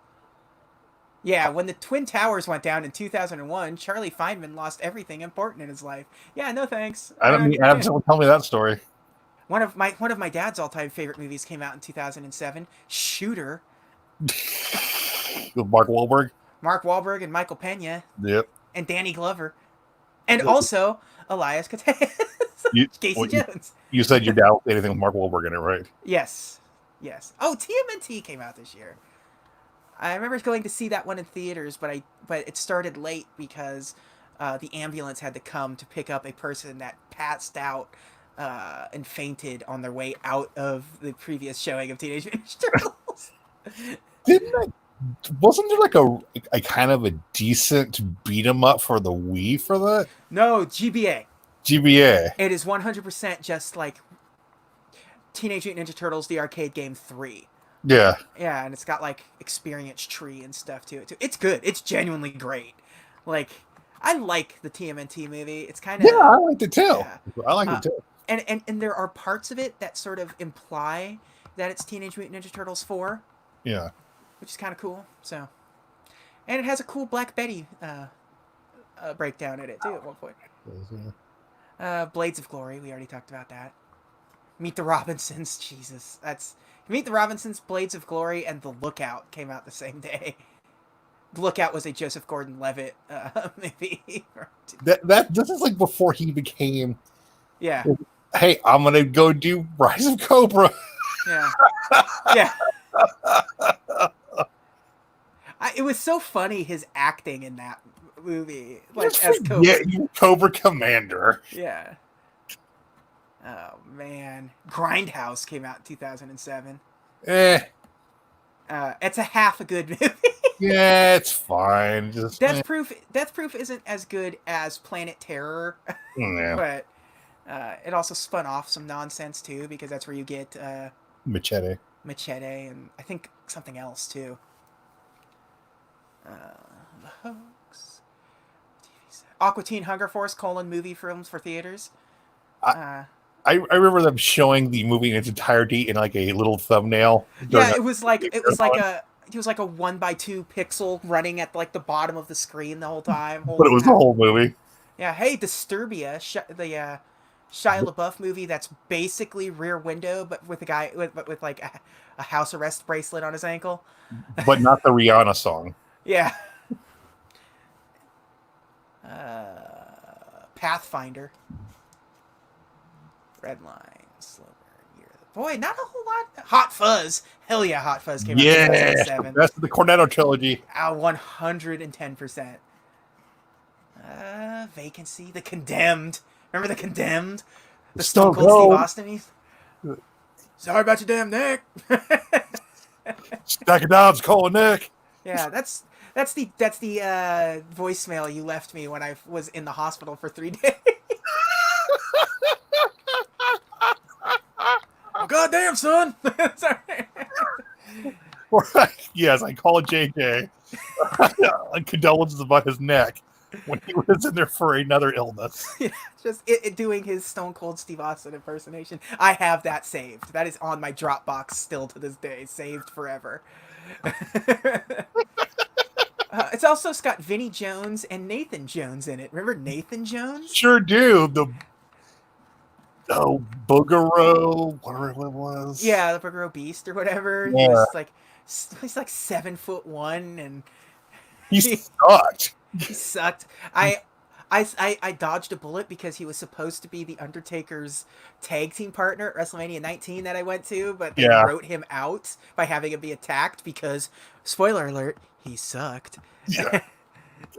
A: Yeah, when the Twin Towers went down in 2001, Charlie Feynman lost everything important in his life. Yeah, no thanks.
B: I don't need Adam Sandler tell me that story.
A: One of my dad's all-time favorite movies came out in 2007. Shooter.
B: With Mark Wahlberg.
A: Mark Wahlberg and Michael Pena.
B: Yep.
A: And Danny Glover. And also Elias Koteas. Casey Jones.
B: You said you're down with anything with Mark Wahlberg in it, right?
A: Yes. Oh, TMNT came out this year. I remember going to see that one in theaters, but it started late because the ambulance had to come to pick up a person that passed out and fainted on their way out of the previous showing of Teenage Mutant Ninja Turtles.
B: Didn't that, wasn't there like a kind of a decent beat 'em up for the Wii for that?
A: No, GBA.
B: GBA.
A: It is 100% just like Teenage Mutant Ninja Turtles, the arcade game 3.
B: Yeah.
A: Yeah, and it's got like experience tree and stuff to it too. It's good. It's genuinely great. Like, I like the TMNT movie. It's kind of,
B: Yeah, I liked it too.
A: yeah.
B: I liked
A: Uh,
B: it too.
A: and there are parts of it that sort of imply that it's Teenage Mutant Ninja Turtles 4,
B: Yeah.
A: which is kind of cool. So, and it has a cool Black Betty breakdown in it too at one point. Blades of Glory, we already talked about that. Meet the Robinsons, Jesus, that's Meet the Robinsons, Blades of Glory, and The Lookout came out the same day. The Lookout was a Joseph Gordon-Levitt movie.
B: That this is like before he became.
A: Yeah.
B: Hey, I'm gonna go do Rise of Cobra.
A: Yeah. Yeah. It was so funny, his acting in that movie, like as Cobra.
B: Yeah, you Cobra Commander.
A: Yeah. Oh man, Grindhouse came out in 2007. It's a half a good movie.
B: Yeah, it's fine. Just
A: Death Proof isn't as good as Planet Terror,
B: yeah.
A: but it also spun off some nonsense too, because that's where you get
B: Machete
A: and I think something else too. The Hoax, Aqua Teen Hunger Force : movie films for theaters.
B: I remember them showing the movie in its entirety in like a little thumbnail.
A: Yeah, it was like a 1x2 pixel running at like the bottom of the screen the whole time.
B: But it was the whole movie.
A: Yeah, hey, Disturbia, the Shia LaBeouf movie that's basically Rear Window, but with a guy with like a house arrest bracelet on his ankle.
B: But not the Rihanna song.
A: Yeah. Pathfinder. Redline, Slow Burn, Year of the Boy, not a whole lot. Hot Fuzz. Hell yeah, Hot Fuzz came out in 2007.
B: That's the Cornetto trilogy.
A: 110%. Vacancy. The Condemned. Remember The Condemned? The Stone Cold Steve Austin. Sorry about your damn neck.
B: Stack of Dobbs calling Nick.
A: Yeah, that's the voicemail you left me when I was in the hospital for 3 days. Oh, goddamn, son! Sorry.
B: Yes, I called JJ. Condolences about his neck when he was in there for another illness.
A: Yeah, just it doing his Stone Cold Steve Austin impersonation. I have that saved. That is on my Dropbox still to this day, saved forever. It's also got Vinnie Jones and Nathan Jones in it. Remember Nathan Jones?
B: Sure do. Boogero, whatever it was.
A: Yeah, the Boogero Beast or whatever.
B: Yeah.
A: He's like 7'1" and
B: he sucked.
A: He sucked. I dodged a bullet because he was supposed to be the Undertaker's tag team partner at WrestleMania 19 that I went to, but they wrote him out by having him be attacked because, spoiler alert, he sucked.
B: Yeah.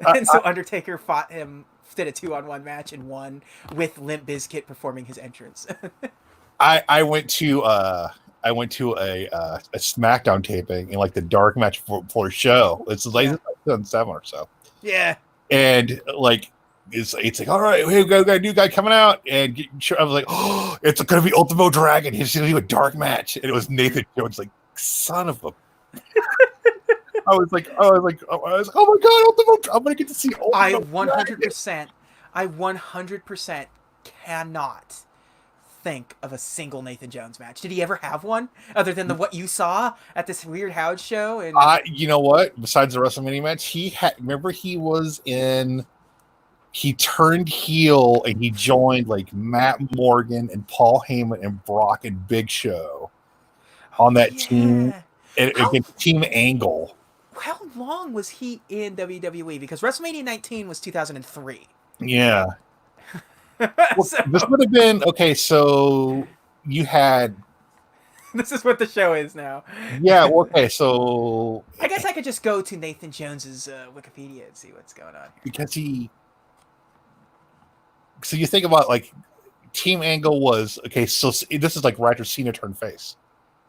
A: And so Undertaker fought him, did a 2-on-1 match and won with Limp Bizkit performing his entrance.
B: I went to a SmackDown taping in like the dark match for a show. It's like 2007 or so.
A: Yeah.
B: And like it's like, all right, we got a new guy coming out, and I was like, oh, it's gonna be Ultimo Dragon. He's gonna do a dark match, and it was Nathan Jones. Like, son of a. I was like, oh my god, Ultimo! I'm gonna get to see Ultimo.
A: I 100% cannot think of a single Nathan Jones match. Did he ever have one other than what you saw at this Weird House show? And
B: you know what? Besides the WrestleMania match, remember he turned heel and he joined like Matt Morgan and Paul Heyman and Brock and Big Show on that team against Team Angle.
A: How long was he in WWE? Because WrestleMania 19 was 2003.
B: Yeah. Well, this would have been okay. So you had.
A: This is what the show is now.
B: Yeah. Well, okay. So
A: I guess I could just go to Nathan Jones's Wikipedia and see what's going on here.
B: Because he So you think about like Team Angle was okay. So this is like right after Cena turned face.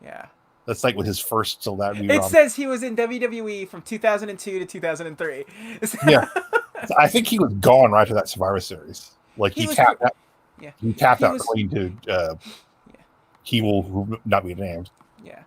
A: Yeah.
B: That's like with his first. So that would be
A: It
B: around.
A: says he was in WWE from 2002 to 2003.
B: Yeah, I think he was gone right after that Survivor Series. Like
A: He was. Pro- yeah.
B: he tapped
A: He
B: out
A: was.
B: clean to
A: Yeah.
B: he will not be named.
A: Yeah.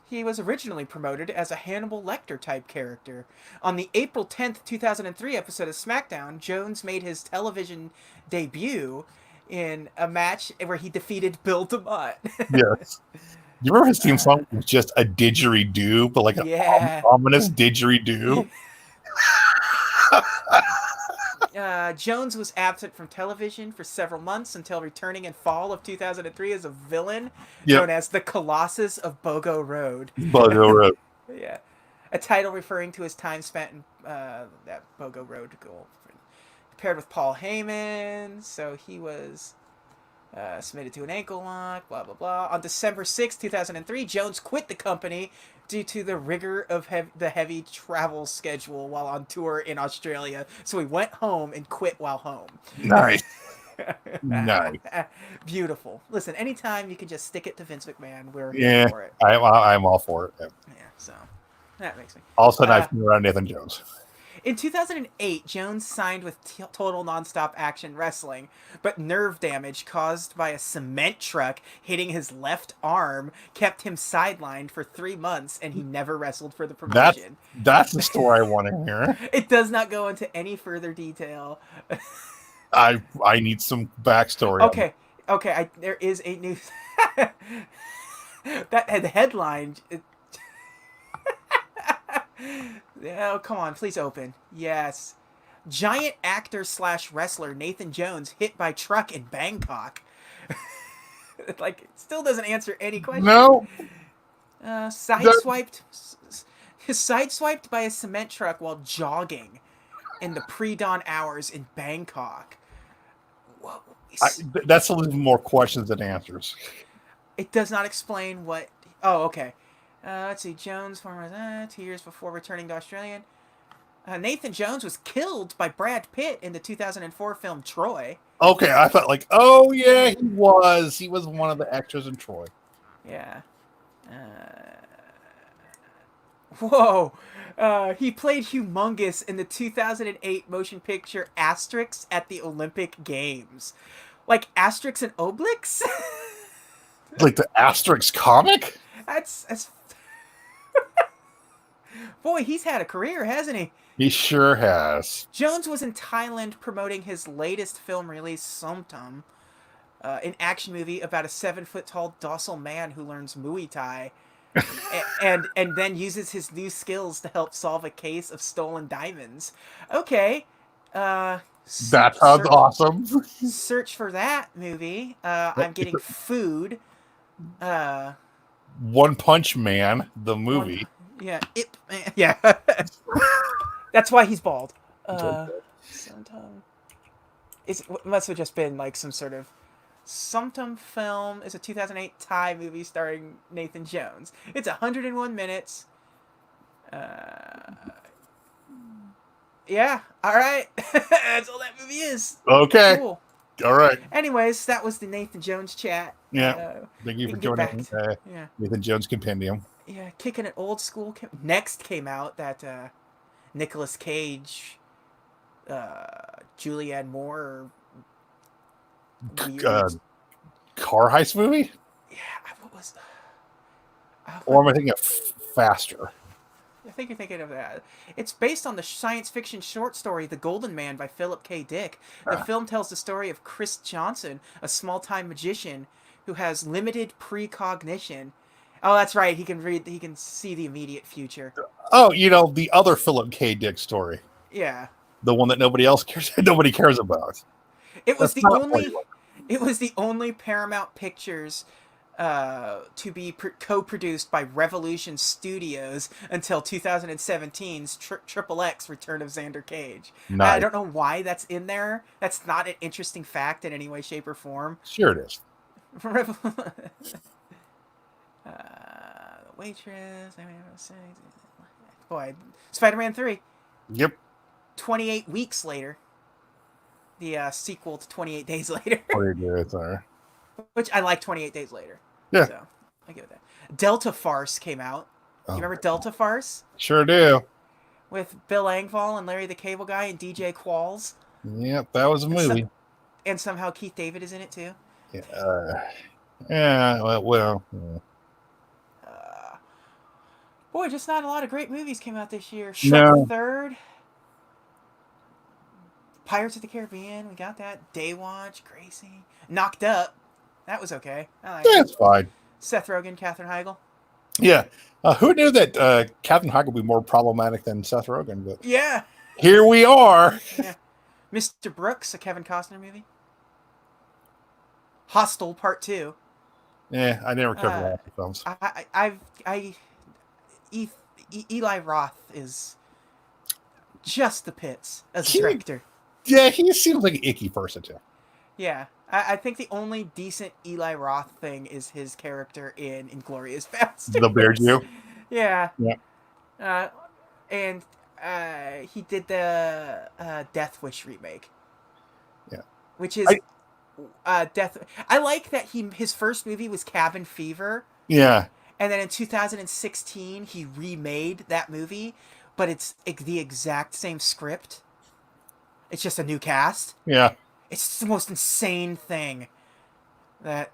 A: He was originally promoted as a Hannibal Lecter type character. On the April 10th, 2003 episode of SmackDown, Jones made his television debut in a match where he defeated Bill DeMott.
B: Yes. Do you remember his theme song was just a didgeridoo, but like an
A: Yeah.
B: ominous didgeridoo?
A: Jones was absent from television for several months until returning in fall of 2003 as a villain known
B: Yep.
A: as the Colossus of Bogo Road.
B: Buggo Road.
A: Yeah. A title referring to his time spent in that Bogo Road goal. Paired with Paul Heyman, so he was submitted to an ankle lock, blah, blah, blah. On December 6, 2003, Jones quit the company due to the rigor of the heavy travel schedule while on tour in Australia. So he went home and quit while home.
B: Nice. Nice.
A: Beautiful. Listen, anytime you can just stick it to Vince McMahon, we're here
B: Yeah,
A: for it.
B: I'm all for it. Yeah.
A: Yeah, so that makes me.
B: All of a sudden, I've been around Nathan Jones.
A: In 2008, Jones signed with Total Nonstop Action Wrestling, but nerve damage caused by a cement truck hitting his left arm kept him sidelined for 3 months, and he never wrestled for the promotion.
B: That's the story I want to hear.
A: It does not go into any further detail.
B: I need some backstory.
A: Okay. There is a news that the headline. Oh, come on, please open. Yes. Giant actor / wrestler Nathan Jones hit by truck in Bangkok. Like, it still doesn't answer any question.
B: No.
A: Sideswiped by a cement truck while jogging in the pre-dawn hours in Bangkok. Whoa.
B: That's a little more questions than answers.
A: It does not explain what. Oh, okay. Let's see. Jones, former 2 years before returning to Australia. Nathan Jones was killed by Brad Pitt in the 2004 film Troy.
B: Okay, I thought like, oh yeah, he was. He was one of the extras in Troy.
A: Yeah. Whoa. He played Humongous in the 2008 motion picture Asterix at the Olympic Games. Like Asterix and Obelix?
B: Like the Asterix comic?
A: That's Boy, he's had a career, hasn't he?
B: He sure has.
A: Jones was in Thailand promoting his latest film release, Somtum, an action movie about a 7-foot-tall docile man who learns Muay Thai and then uses his new skills to help solve a case of stolen diamonds. Okay.
B: That sounds awesome.
A: Search for that movie. I'm getting food.
B: One Punch Man, the movie.
A: Yeah, yeah. That's why he's bald. Somtum. It must have just been like some sort of Somtum film. Is a 2008 Thai movie starring Nathan Jones. It's 101 minutes. Yeah. All right. That's all that movie is.
B: Okay.
A: Cool.
B: All right.
A: Anyways, that was the Nathan Jones chat.
B: Yeah. Thank you for joining Nathan Jones Compendium.
A: Yeah, kicking it old school. Next came out that Nicolas Cage, Julianne Moore,
B: car heist movie?
A: Yeah, what was?
B: Or am I thinking of Faster?
A: I think you're thinking of that. It's based on the science fiction short story The Golden Man by Philip K. Dick. The film tells the story of Chris Johnson, a small-time magician who has limited precognition. Oh, that's right. He can see the immediate future.
B: Oh, the other Philip K. Dick story.
A: Yeah.
B: The one that nobody cares about.
A: It was the only Paramount Pictures to be co-produced by Revolution Studios until 2017's Triple X Return of Xander Cage. Nice. I don't know why that's in there. That's not an interesting fact in any way, shape, or form.
B: Sure it is.
A: Waitress. Boy, Spider-Man 3.
B: Yep.
A: 28 weeks later. the sequel to 28 Days Later,
B: What do you do? It's
A: which I like 28 Days Later.
B: yeah,
A: So I give it that. Delta Farce came out. Do you
B: oh,
A: remember Delta Farce
B: sure do.
A: with Bill Engvall and Larry the Cable Guy and DJ Qualls,
B: Yep, that was a
A: and so,
B: movie.
A: and somehow Keith David is in it too.
B: Yeah, yeah. Well,
A: Uh, Boy, just not a lot of great movies came out this year. Shrek the
B: no,
A: Third, Pirates of the Caribbean, we got that. Daywatch, Gracie, Knocked Up, that was okay. I like it.
B: that's fine.
A: Seth Rogen, Katherine Heigl.
B: Yeah, who knew that Captain Hawk would be more problematic than Seth Rogen? But
A: Yeah,
B: here we are.
A: yeah. Mr. Brooks, a Kevin Costner movie. Hostel Part Two.
B: Yeah, I never covered
A: Uh,
B: all the films.
A: E- Eli Roth is just the pits as a
B: He,
A: director.
B: yeah, he seems like an icky person too.
A: Yeah, I think the only decent Eli Roth thing is his character in Inglorious
B: The Bear
A: Bastards.
B: Jew.
A: Yeah,
B: Yeah,
A: uh, and he did the Death Wish remake,
B: yeah.
A: which is
B: I,
A: Death. I like that his first movie was Cabin Fever,
B: yeah,
A: and then in 2016 he remade that movie, but it's the exact same script. It's just a new cast.
B: yeah.
A: It's the most insane thing that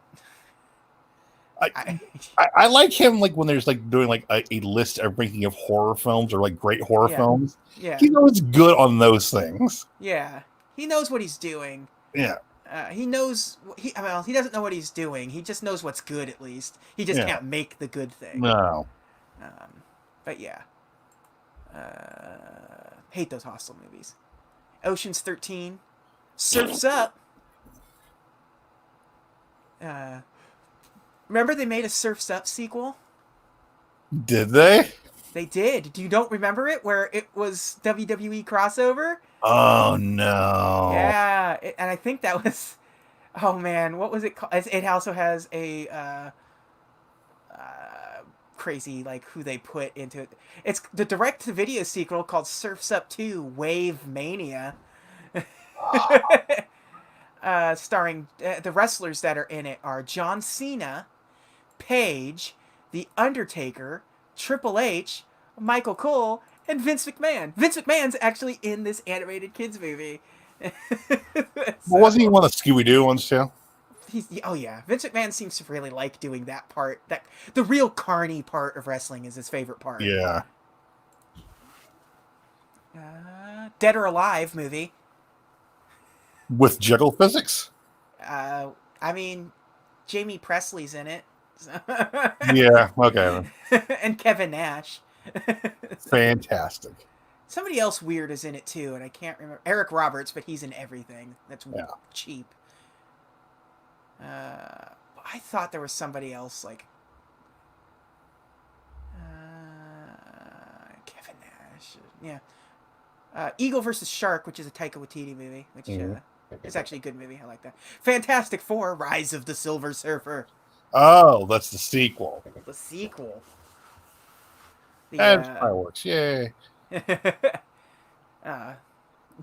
B: I,
A: I
B: I like him like when there's like doing like a list of ranking of horror films or like great horror
A: yeah,
B: films.
A: yeah,
B: He's always good on those things.
A: yeah. He knows what he's doing.
B: Yeah,
A: He knows well, he doesn't know what he's doing. He just knows what's good at least. He just
B: yeah.
A: can't make the good thing.
B: No.
A: But yeah. Hate those Hostel movies. Ocean's 13. Surf's Up. Remember they made a Surf's Up sequel?
B: Did they?
A: They did. You don't remember it? Where it was WWE crossover?
B: Oh no.
A: Yeah. And I think that was... Oh man, what was it called? It also has a... crazy like who they put into it. It's the direct to video sequel called Surf's Up 2 Wave Mania. Starring the wrestlers that are in it are John Cena, Paige, The Undertaker, Triple H, Michael Cole, and Vince McMahon. Vince McMahon's actually in this animated kids movie.
B: Well, wasn't he one of the Scooby Doo ones too?
A: Oh yeah, Vince McMahon seems to really like doing that part. That the real carny part of wrestling is his favorite part.
B: Yeah.
A: Dead or Alive movie.
B: With juggle physics?
A: I mean, Jamie Presley's in it.
B: Yeah, okay.
A: And Kevin Nash.
B: Fantastic.
A: Somebody else weird is in it too, and I can't remember. Eric Roberts, but he's in everything. That's cheap. I thought there was somebody else like Kevin Nash. Yeah. Eagle versus Shark, which is a Taika Waititi movie, which is actually a good movie. I like that. Fantastic Four: Rise of the Silver Surfer.
B: Oh, that's the sequel.
A: The sequel.
B: And fireworks, yay.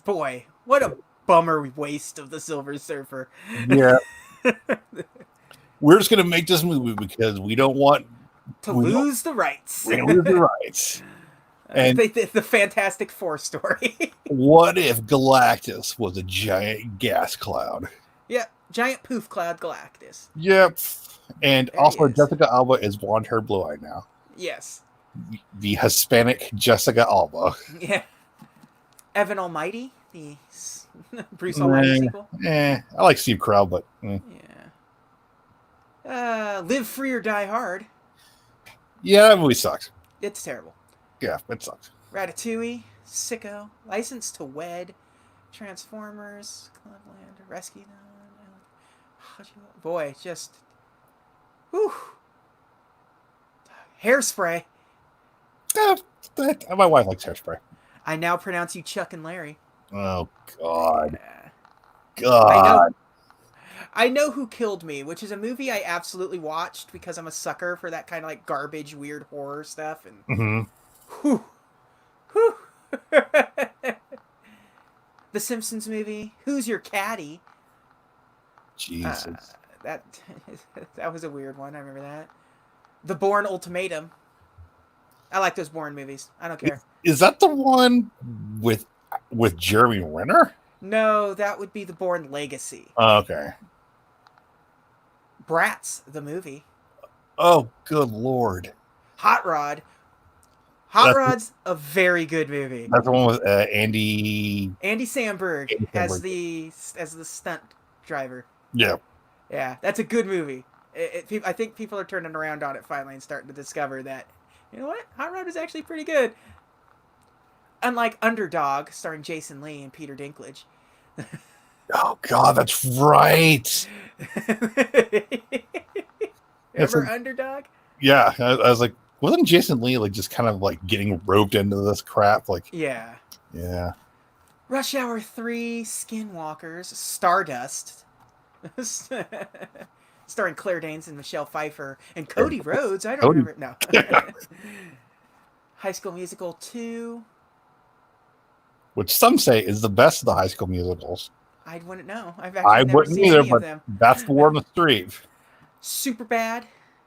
A: Boy, what a bummer waste of the Silver Surfer.
B: Yeah. We're just going to make this movie because we don't want
A: to lose the rights.
B: We don't lose the rights. And
A: the Fantastic Four story.
B: What if Galactus was a giant gas cloud?
A: Yep, giant poof cloud Galactus.
B: Yep. And there also Jessica Alba is blonde hair, blue eyed now.
A: Yes.
B: The Hispanic Jessica Alba.
A: Yeah. Evan Almighty, the Bruce Almighty sequel.
B: I like Steve Carell, but
A: yeah. Live Free or Die Hard.
B: Yeah, that movie sucks.
A: It's terrible.
B: Yeah, it sucks.
A: Ratatouille, Sicko, License to Wed, Transformers, Clubland, Rescue. Boy, just. Whew. Hairspray.
B: My wife likes Hairspray.
A: I now pronounce you Chuck and Larry.
B: Oh, God.
A: Yeah.
B: God.
A: I know Who Killed Me, which is a movie I absolutely watched because I'm a sucker for that kind of like garbage, weird horror stuff. And whew. The The Simpsons movie. Who's Your Caddy? Uh,
B: Jesus.
A: that that was a weird one. I remember that. The Bourne Ultimatum. I like those Bourne movies. I don't care.
B: Is that the one with Jeremy Renner?
A: No, that would be The Bourne Legacy.
B: Okay.
A: Bratz, the movie.
B: Oh, good lord.
A: Hot Rod. Hot
B: That's
A: Rod's a very good movie.
B: that's the one with Andy.
A: Andy Samberg
B: Andy
A: as
B: Samberg.
A: the stunt driver.
B: Yeah.
A: Yeah, that's a good movie. I think people are turning around on it finally and starting to discover that, you know what, Hot Rod is actually pretty good. Unlike Underdog, starring Jason Lee and Peter Dinklage.
B: Oh God, that's right. It's
A: Remember
B: like,
A: Underdog?
B: yeah, I was like, wasn't Jason Lee like just kind of like getting roped into this crap? Like,
A: Yeah.
B: yeah.
A: Rush Hour 3, Skinwalkers, Stardust. Starring Claire Danes and Michelle Pfeiffer and Cody Rhodes. I don't
B: Cody.
A: remember. No. High School Musical 2.
B: Which some say is the best of the High School Musicals.
A: I wouldn't know. I've
B: I
A: actually never
B: wouldn't
A: seen
B: either,
A: any of
B: but
A: them.
B: that's the word on the street.
A: Super Bad.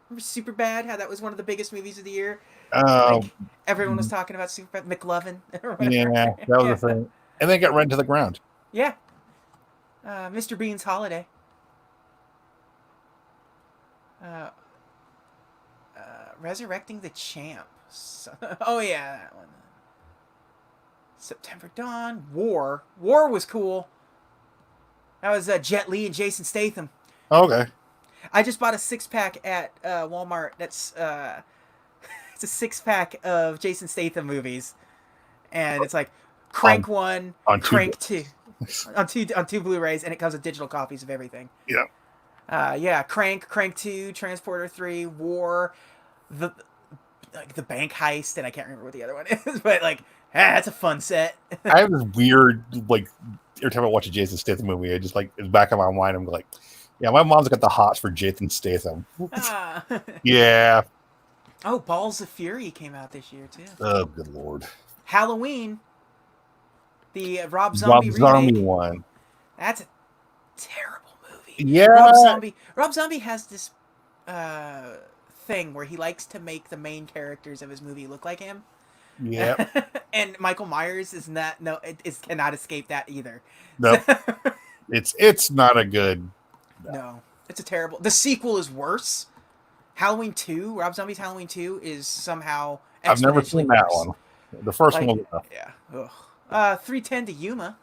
A: Remember Super Bad? How that was one of the biggest movies of the year.
B: Uh,
A: Like everyone was talking about Super Bad. McLovin or
B: yeah,
A: whatever.
B: that was
A: Yeah.
B: the thing. And then got run to the ground.
A: Yeah. Mr. Bean's Holiday. Uh, Resurrecting the Champ. Oh yeah, that one. September Dawn. War. War was cool. That was Jet Li and Jason Statham.
B: Okay.
A: I just bought a 6-pack at Walmart. That's it's a 6-pack of Jason Statham movies, and it's like Crank 1,
B: on
A: Crank 2, on two Blu-rays, and it comes with digital copies of everything.
B: Yeah.
A: Yeah, Crank 2, Transporter 3, War, the bank heist, and I can't remember what the other one is, but like, that's a fun set.
B: I have this weird, like, every time I watch a Jason Statham movie, I just like, in the back of my mind, I'm like, yeah, my mom's got the hots for Jason Statham.
A: Ah.
B: Yeah.
A: Oh, Balls of Fury came out this year too.
B: Oh, good lord.
A: Halloween, the Rob Zombie remake.
B: Zombie one.
A: That's a terrible movie.
B: Yeah.
A: Rob Zombie has this thing where he likes to make the main characters of his movie look like him.
B: Yeah.
A: And Michael Myers is not. No, it cannot escape that either.
B: Nope. It's not a good.
A: No, it's a terrible. The sequel is worse. Halloween 2, Rob Zombie's Halloween 2 is somehow
B: I've never seen that
A: worse.
B: one. The first
A: Like,
B: one was enough.
A: yeah. Ugh. 310 to Yuma.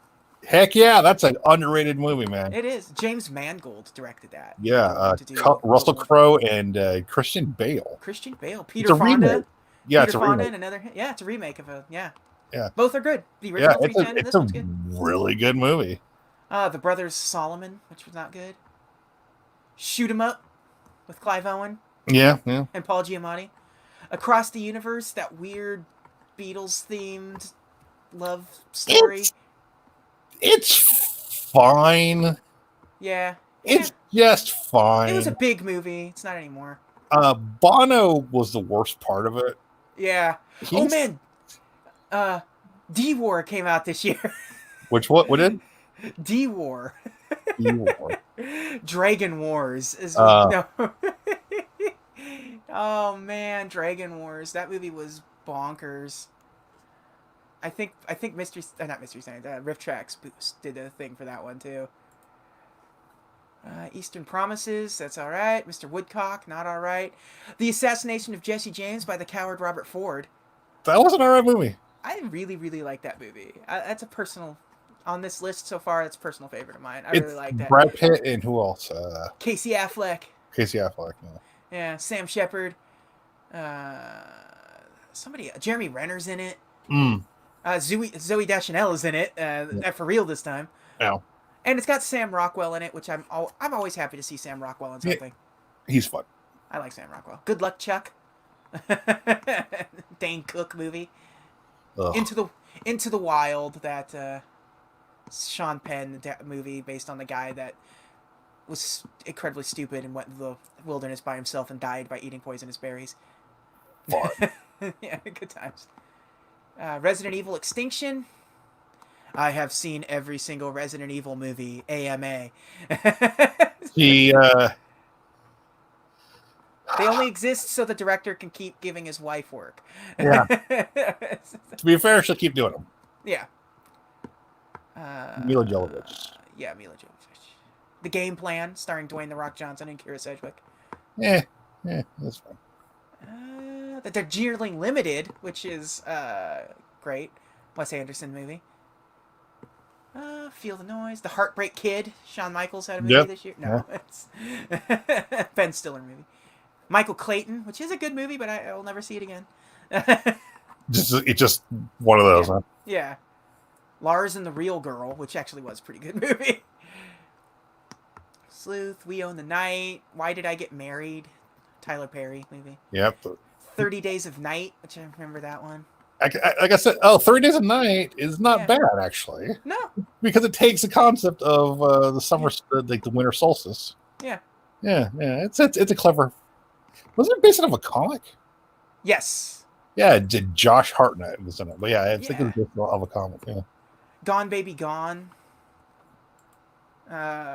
B: Heck yeah, that's an underrated movie, man.
A: It is. James Mangold directed that.
B: Yeah,
A: To do
B: Russell
A: World War-
B: Crowe and Christian Bale.
A: Christian Bale,
B: It's
A: Peter
B: a
A: Fonda.
B: remake. Yeah,
A: Peter
B: it's a
A: Fonda
B: remake.
A: and another. Yeah, it's a remake of a. Yeah.
B: Yeah.
A: Both are good. The
B: Yeah,
A: original
B: it's
A: 310 and
B: it's
A: this
B: a
A: one's good.
B: really good movie.
A: The Brothers Solomon, which was not good. Shoot 'Em Up with Clive Owen
B: Yeah, yeah.
A: and Paul Giamatti. Across the Universe, that weird Beatles themed love story.
B: It's fine.
A: Yeah.
B: It's just fine.
A: It was a big movie. It's not anymore.
B: Bono was the worst part of it.
A: Yeah. Oh man. D-War came out this year.
B: Which what did?
A: D-War.
B: D-War.
A: Dragon Wars is
B: Uh.
A: no. Oh man, Dragon Wars. That movie was bonkers. I think not Mystery Science. Rift Tracks did a thing for that one too. Eastern Promises, that's all right. Mr. Woodcock, not all right. The Assassination of Jesse James by the coward Robert Ford.
B: That was an alright movie.
A: I really, really like that movie. That's a personal, on this list so far, it's a personal favorite of mine. I really like that.
B: Brad Pitt and who else?
A: Casey Affleck.
B: Casey Affleck. Yeah.
A: Yeah, Sam Shepard. Somebody, Jeremy Renner's in it.
B: Mm.
A: Zoe Deschanel is in it. For real this time.
B: Yeah.
A: And it's got Sam Rockwell in it, which I'm always happy to see Sam Rockwell in something.
B: He's fun.
A: I like Sam Rockwell. Good Luck, Chuck. Dane Cook movie.
B: Ugh.
A: Into the Wild, that Sean Penn movie based on the guy that was incredibly stupid and went into the wilderness by himself and died by eating poisonous berries.
B: Fun.
A: Yeah, good times. Resident Evil Extinction. I have seen every single Resident Evil movie. AMA.
B: He
A: They only exist so the director can keep giving his wife work.
B: yeah. To be fair, she'll keep doing them.
A: Yeah.
B: Mila Jovovich.
A: Yeah, Mila Jovovich. The Game Plan, starring Dwayne The Rock Johnson and Kira Sedgwick.
B: Yeah, that's fine.
A: The Darjeeling Limited, which is great. Wes Anderson movie. Feel the Noise. The Heartbreak Kid. Shawn Michaels had a movie this year. No, it's Ben Stiller movie. Michael Clayton, which is a good movie, but I will never see it again.
B: It's just one of those,
A: yeah.
B: huh?
A: Yeah. Lars and the Real Girl, which actually was a pretty good movie. Sleuth, We Own the Night, Why Did I Get Married? Tyler Perry movie.
B: Yep.
A: 30 Days of Night, which I remember that one.
B: Like I said, 30 Days a Night is not bad, actually.
A: No.
B: Because it takes the concept of the summer, like the winter solstice.
A: Yeah.
B: Yeah. It's a clever. Was it based off a comic?
A: Yes.
B: Yeah, Josh Hartnett was in it. But yeah, I think it was based off a comic. Yeah.
A: Gone Baby Gone.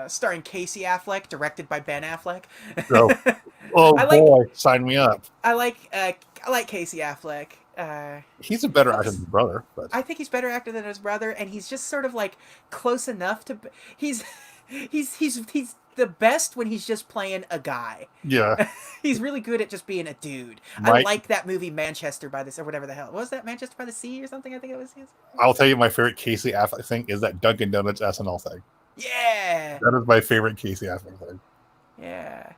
A: Starring Casey Affleck, directed by Ben Affleck.
B: Boy, sign me up.
A: I like Casey Affleck.
B: He's a better actor than his brother, but
A: I think he's better actor than his brother, and he's just sort of like close enough to. He's the best when he's just playing a guy.
B: Yeah.
A: He's really good at just being a dude. I like that movie Manchester by the or whatever the hell. What was that, Manchester by the Sea or something? I think it was his.
B: I'll tell you my favorite Casey Affleck thing is that Dunkin' Donuts SNL thing.
A: Yeah.
B: That is my favorite Casey Affleck thing.
A: Yeah.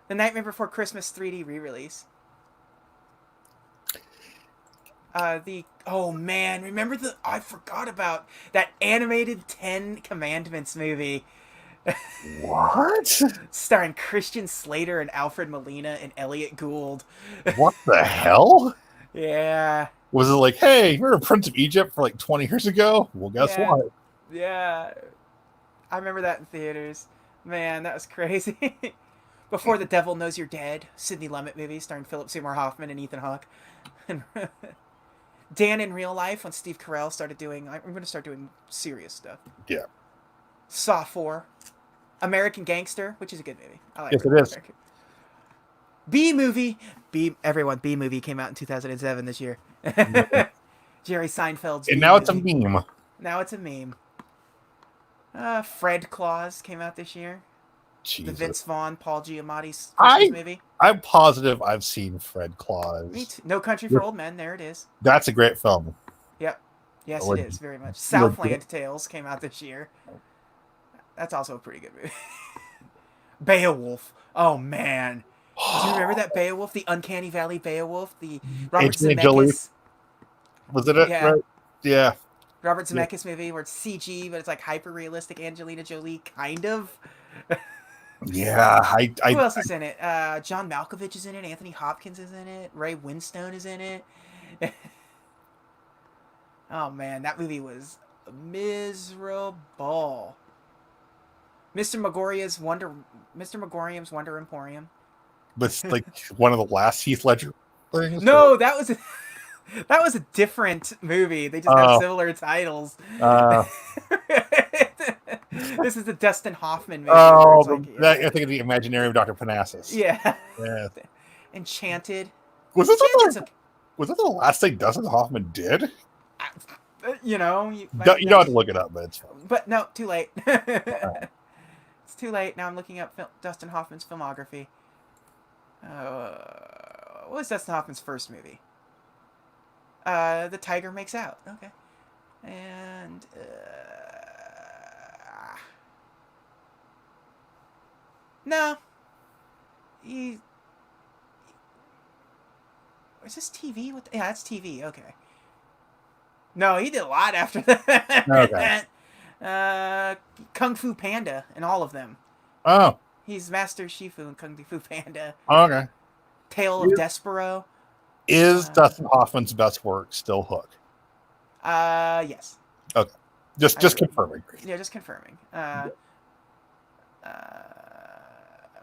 A: The Nightmare Before Christmas 3D re-release. Remember I forgot about that animated 10 Commandments movie.
B: What?
A: Starring Christian Slater and Alfred Molina and Elliot Gould.
B: What the hell?
A: Yeah.
B: Was it like, hey, you're a Prince of Egypt for like 20 years ago? Well, guess what?
A: Yeah. I remember that in theaters. Man, that was crazy. Before the Devil Knows You're Dead, Sidney Lumet movie starring Philip Seymour Hoffman and Ethan Hawke. Dan in Real Life, when Steve Carell started doing... I'm going to start doing serious stuff.
B: Yeah.
A: Saw 4. American Gangster, which is a good movie. I like
B: it. Yes, it is.
A: B-Movie. B-Movie came out in 2007 this year. Jerry Seinfeld's
B: And now it's a meme.
A: Now it's a meme. Fred Claus came out this year.
B: Jesus.
A: The Vince Vaughn, Paul Giamatti's Christmas movie.
B: I'm positive I've seen Fred Claus.
A: Me too. No Country for Old Men. There it is.
B: That's a great film.
A: Yep. Yes, it is. Very much. Southland Tales came out this year. That's also a pretty good movie. Beowulf. Oh, man. Do you remember that Beowulf? The Uncanny Valley Beowulf? The Robert Zemeckis.
B: Was it?
A: Yeah.
B: Right? Yeah.
A: Robert Zemeckis movie where it's CG, but it's like hyper-realistic Angelina Jolie, kind of.
B: Yeah.
A: Who else is in it? John Malkovich is in it. Anthony Hopkins is in it. Ray Winstone is in it. Oh, man. That movie was miserable. Mr. Megorium's Wonder Emporium.
B: But like one of the last Heath Ledger things?
A: No, that was a different movie. They just have similar titles. This is the Dustin Hoffman movie.
B: I think of the Imaginary of Dr. Parnassus.
A: Yeah. Enchanted. Was that
B: the last thing Dustin Hoffman did?
A: You don't
B: have to look it up, but it's fine.
A: But no, too late. It's too late. Now I'm looking up Dustin Hoffman's filmography. What was Dustin Hoffman's first movie? The Tiger Makes Out. Okay. And no. Is this TV? Yeah, that's TV. Okay. No, he did a lot after that.
B: Okay.
A: Kung Fu Panda and all of them.
B: Oh.
A: He's Master Shifu in Kung Fu Panda.
B: Okay.
A: Tale of Despero.
B: Is Dustin Hoffman's best work still Hook?
A: Yes.
B: Okay. Just confirming.
A: Yeah, just confirming. I'm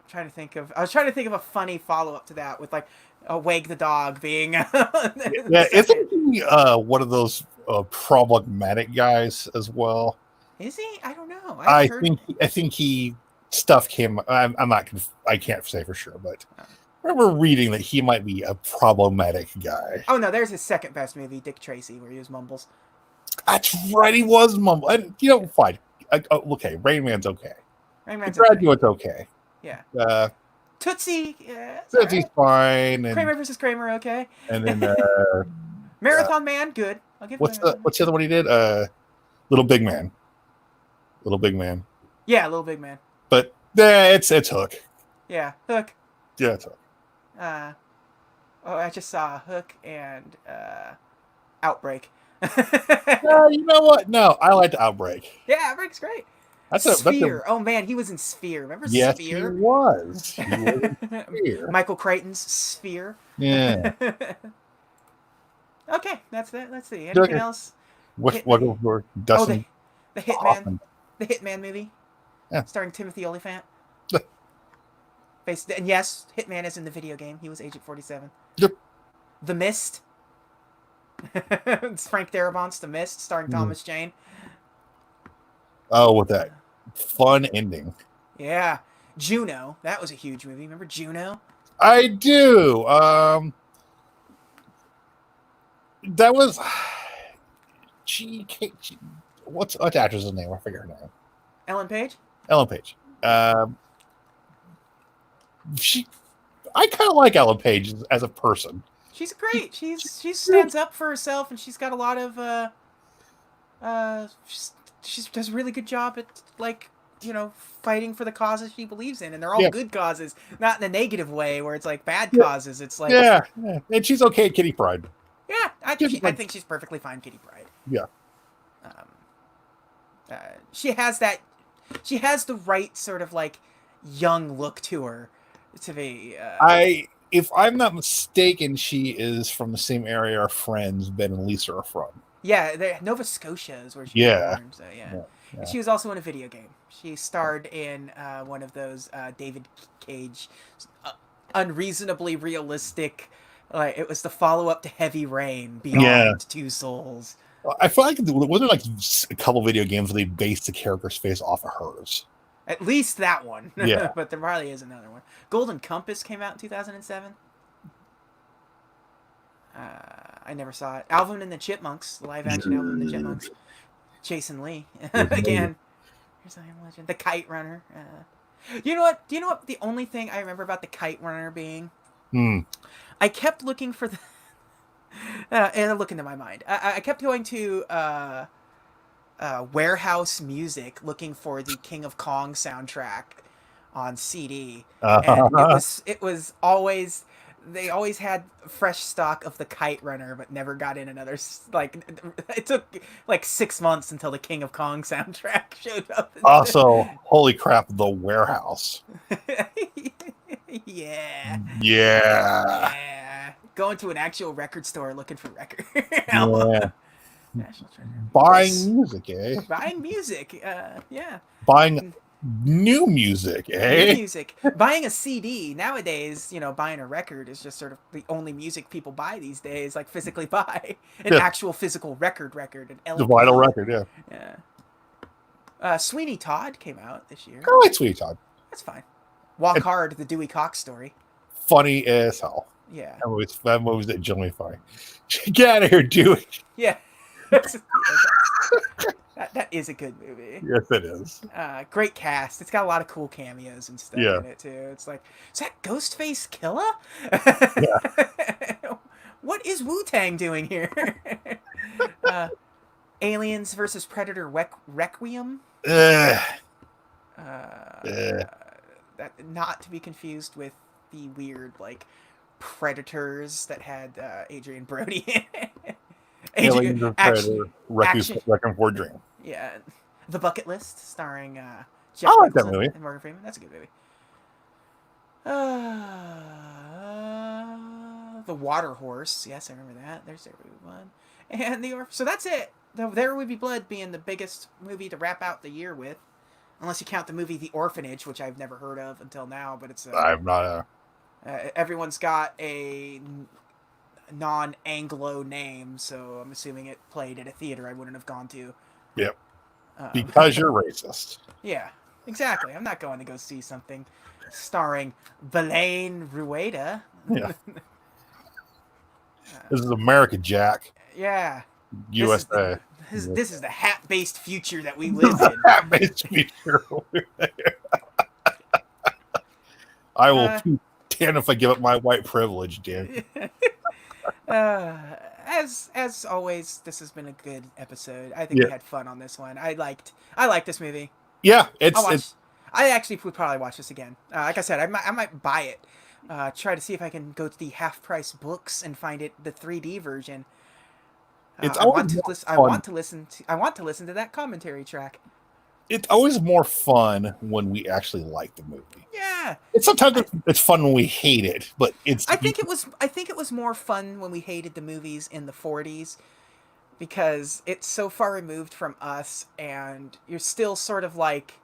A: trying to think of. I was trying to think of a funny follow up to that with like Wag the dog being.
B: Yeah, isn't he one of those problematic guys as well.
A: Is he? I don't know. I haven't heard.
B: I think he stuff came. I'm not. I can't say for sure, but
A: Oh.
B: I remember reading that he might be a problematic guy.
A: Oh no, there's his second best movie, Dick Tracy, where he was Mumbles.
B: That's right. He was mumble. And fine. Okay, Rain Man's okay.
A: Rain Man's
B: The Graduate's okay.
A: Yeah.
B: Tootsie,
A: yeah,
B: Tootsie's fine. And,
A: Kramer versus Kramer, okay.
B: And then
A: Marathon Man, good. I'll give
B: what's the other one he did? Little Big Man. Little Big Man.
A: Yeah, Little Big Man.
B: But it's Hook.
A: Yeah, Hook.
B: Yeah, it's Hook.
A: I just saw Hook and Outbreak.
B: You know what? No, I like Outbreak.
A: Yeah, Outbreak's great. Sphere. Oh man, he was in Sphere. Remember
B: yes,
A: Sphere?
B: He was. He was in Sphere.
A: Michael Crichton's Sphere.
B: Yeah.
A: Okay, that's that. Let's see. Anything else?
B: What
A: Oh,
B: Dustin?
A: the Hitman. The Hitman movie.
B: Yeah.
A: Starring Timothy Olyphant. And yes, Hitman is in the video game. He was Agent 47.
B: Yep.
A: The Mist. It's Frank Darabont's The Mist, starring Thomas Jane.
B: Oh, with that fun ending.
A: Yeah. Juno. That was a huge movie. Remember Juno?
B: I do. That was what's actress's name? I forget her name.
A: Ellen Page.
B: Ellen Page. I kind of like Ellen Page as a person.
A: She's great. She stands up for herself, and she's got a lot of she does a really good job at fighting for the causes she believes in, and they're all good causes, not in a negative way where it's like bad causes. It's like
B: and she's okay at Kitty Pryde.
A: Yeah, I think she's perfectly fine, Kitty Pryde.
B: Yeah.
A: She has the right sort of like young look to her to be.
B: If I'm not mistaken, she is from the same area our friends Ben and Lisa are from.
A: Yeah, Nova Scotia is where she was born. So
B: yeah.
A: And she was also in a video game. She starred in one of those David Cage unreasonably realistic. It was the follow-up to Heavy Rain, Beyond Two Souls.
B: I feel like wasn't like a couple video games where they based the character's face off of hers.
A: At least that one.
B: Yeah.
A: But there probably is another one. Golden Compass came out in 2007. I never saw it. Alvin and the Chipmunks, the live-action Alvin and the Chipmunks. Jason Lee again. Here's I Am Legend. The Kite Runner. You know what? Do you know what the only thing I remember about the Kite Runner being? I kept looking for the. And look into my mind. I kept going to Warehouse Music looking for the King of Kong soundtrack on CD, and it was always. They always had fresh stock of the Kite Runner, but never got in another. Like, it took like 6 months until the King of Kong soundtrack showed up.
B: Also, holy crap, The Warehouse.
A: Yeah. Going to an actual record store looking for record.
B: National Treasure. Buying music, eh?
A: Buying music, yeah.
B: Buying new music, eh?
A: New music. Buying a CD nowadays, buying a record is just sort of the only music people buy these days. Like physically buy an actual physical record, an LP.
B: The vinyl record,
A: yeah. Sweeney Todd came out this year.
B: I like Sweeney Todd.
A: That's fine. Walk Hard, the Dewey Cox story.
B: Funny as hell.
A: Yeah.
B: That movie's genuinely funny. Get out of here, Dewey.
A: Yeah. That is a good movie.
B: Yes, it is.
A: Great cast. It's got a lot of cool cameos and stuff in it too. It's like, is that Ghostface Killer? Yeah. What is Wu-Tang doing here? Aliens versus Predator Requiem. That not to be confused with the weird like Predators that had Adrian Brody in it.
B: Aliens versus Predator Requiem for a Dream.
A: Yeah, The Bucket List, starring
B: Jeff I like that movie.
A: And Morgan Freeman. That's a good movie. The Water Horse. Yes, I remember that. There's everyone. And so that's it. There Would Be Blood being the biggest movie to wrap out the year with, unless you count the movie The Orphanage, which I've never heard of until now. But it's
B: I'm not
A: everyone's got a non-Anglo name, so I'm assuming it played at a theater I wouldn't have gone to.
B: Yep.
A: Um,
B: Because you're racist.
A: yeah, exactly. I'm not going to go see something starring Belen Rueda.
B: Yeah. This is America, Jack.
A: Yeah, this is the
B: USA.
A: this is the hat-based future that we live in.
B: That makes me sure. I will
A: Uh,
B: damn if I give up my white privilege, Dan.
A: uh, as always, this has been a good episode. I think
B: Yeah.
A: we had fun on this one. I liked this movie.
B: Yeah,
A: I'll
B: it's
A: watch. I actually would probably watch this again. Like I said, I might buy it. Try to see if I can go to the half price books and find it the 3D version.
B: it's
A: I
B: always
A: want to
B: more
A: listen. I
B: fun.
A: want to listen to. I want to listen to that commentary track.
B: It's always more fun when we actually like the movie.
A: Yeah,
B: It's sometimes it's fun when we hate it, but it's
A: I think it was. I think it was more fun when we hated the movies in the '40s because it's so far removed from us, and you're still sort of like.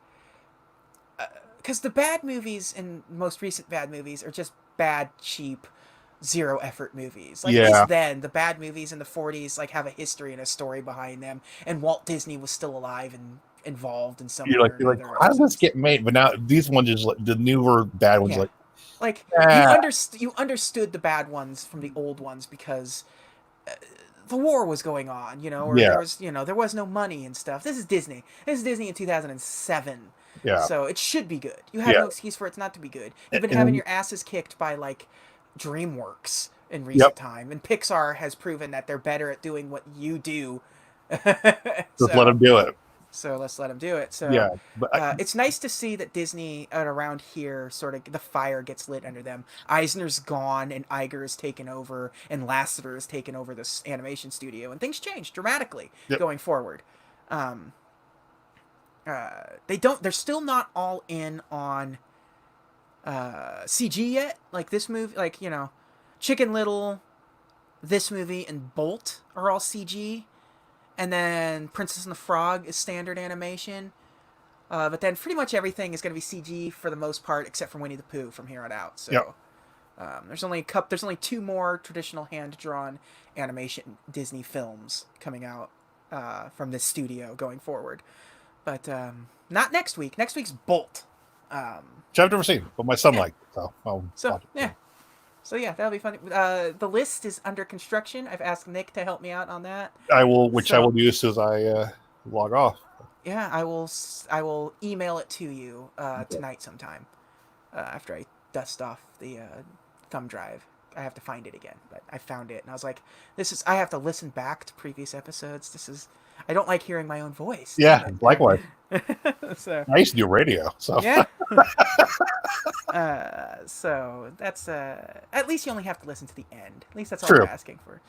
A: Because the bad movies and most recent bad movies are just bad, cheap, zero effort movies. Like at
B: yeah.
A: least then, the bad movies in the '40s like have a history and a story behind them, and Walt Disney was still alive and involved in some way or
B: You're like,
A: another.
B: how does this get made? But now these ones just like the newer bad ones,
A: Yeah.
B: like
A: Like you understood the bad ones from the old ones because the war was going on, or
B: Yeah.
A: there was no money and stuff. This is Disney. This is Disney in 2007.
B: yeah,
A: So it should be good. You have
B: Yeah.
A: no excuse for it not to be good. You've been
B: And-
A: having your asses kicked by like DreamWorks in recent
B: Yep.
A: time, and Pixar has proven that they're better at doing what you do.
B: just let them do it.
A: So let's let them do it. So
B: Yeah, but
A: it's nice to see that Disney around here sort of the fire gets lit under them. Eisner's gone and Iger is taken over and Lasseter has taken over this animation studio and things change dramatically
B: Yep.
A: going forward. They're still not all in on CG yet. Like this movie, like Chicken Little, this movie, and Bolt are all CG. And then Princess and the Frog is standard animation. But then pretty much everything is going to be CG for the most part, except for Winnie the Pooh from here on out. So
B: Yep.
A: there's only two more traditional hand drawn animation Disney films coming out from this studio going forward. But not next week. Next week's Bolt.
B: which I've never seen, but my son liked it, so I'll watch it.
A: Yeah. So yeah, that'll be fun. The list is under construction. I've asked Nick to help me out on that.
B: I will do as soon as I log off.
A: Yeah, I will email it to you tonight sometime after I dust off the thumb drive. I have to find it again, but I found it and I was like, I have to listen back to previous episodes. I don't like hearing my own voice.
B: Yeah, likewise.
A: So
B: I used to do radio, so
A: yeah. So that's at least you only have to listen to the end. At least that's all
B: True.
A: I'm asking for.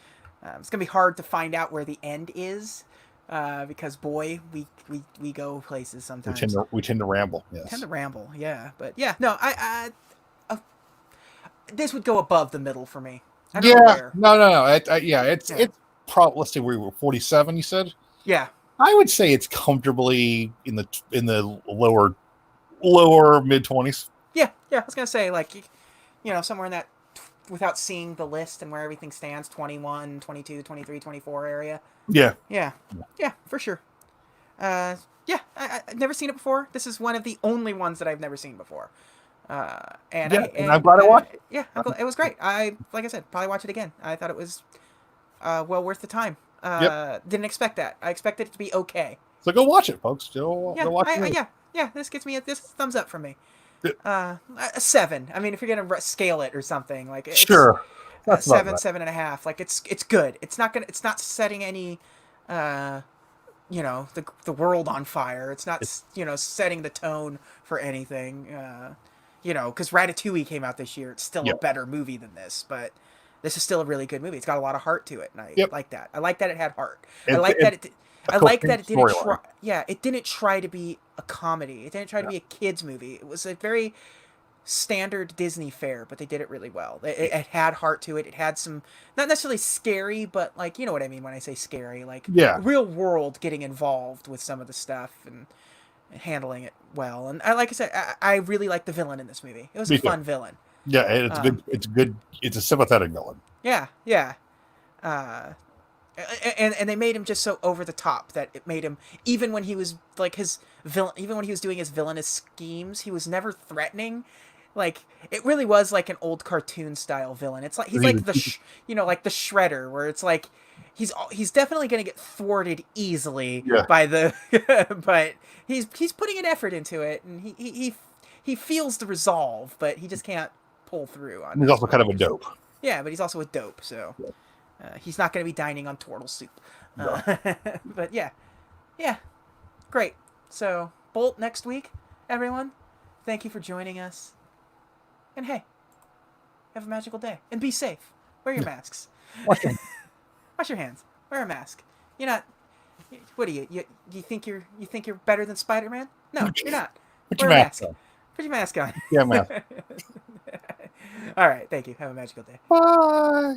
A: It's gonna be hard to find out where the end is, because boy, we go places sometimes.
B: we tend to ramble. Yes.
A: Tend to ramble, yeah. But yeah, no, I this would go above the middle for me. I don't know
B: Yeah,
A: where.
B: no. It's
A: Yeah.
B: probably, let's see, we were 47. You said.
A: Yeah,
B: I would say it's comfortably in the lower mid 20s.
A: yeah. I was gonna say like, somewhere in that, without seeing the list and where everything stands, 21, 22, 23, 24 area.
B: Yeah.
A: Yeah, for sure. Yeah, I've never seen it before. This is one of the only ones that I've never seen before. And
B: I'm glad I watched it.
A: Yeah, it was great. Like I said, probably watch it again. I thought it was well worth the time. Didn't expect that. I expected it to be okay.
B: So go watch it, folks. Go watch it.
A: Yeah. This gets me this thumbs up from me. A 7. I mean, if you're gonna scale it or something, like
B: Sure. That's about
A: 7,
B: right.
A: 7.5. Like it's good. It's not setting any, the world on fire. It's not setting the tone for anything. Because Ratatouille came out this year. It's still a
B: Yep.
A: better movie than this, but this is still a really good movie. It's got a lot of heart to it, and I
B: Yep.
A: like that. I like that it had heart. I
B: It's-
A: like that it.
B: a
A: I like that
B: coherent
A: it didn't
B: storyline.
A: try. Yeah, it didn't try to be a comedy. It didn't try to be a kids movie. It was a very standard Disney fare, but they did it really well. It had heart to it. It had some, not necessarily scary, but like, you know what I mean when I say scary, like
B: Yeah.
A: real world getting involved with some of the stuff and handling it well. And like I said, I really like the villain in this movie. It was
B: Me
A: a
B: too.
A: fun villain.
B: Yeah, it's good. It's good. It's a sympathetic villain.
A: Yeah. uh, and they made him just so over the top that it made him, even when he was like his villain, even when he was doing his villainous schemes, he was never threatening. Like it really was like an old cartoon style villain. It's like he's like like the Shredder, where it's like he's definitely gonna get thwarted easily
B: Yeah.
A: by the, but he's putting an effort into it, and he feels the resolve, but he just can't pull through on.
B: He's also kind of a dope.
A: Yeah, but he's also a dope, so he's not going to be dining on turtle soup.
B: No.
A: But yeah, great. So Bolt next week, everyone. Thank you for joining us, and hey, have a magical day and be safe. Wear your masks.
B: Wash your
A: Wash your hands. Wear a mask. You're not. What are you? You think you're better than Spider-Man? No, you're not.
B: Put
A: Wear
B: your
A: a
B: mask
A: mask.
B: on.
A: Put your mask on.
B: Yeah, mask.
A: All right. Thank you. Have a magical day.
B: Bye.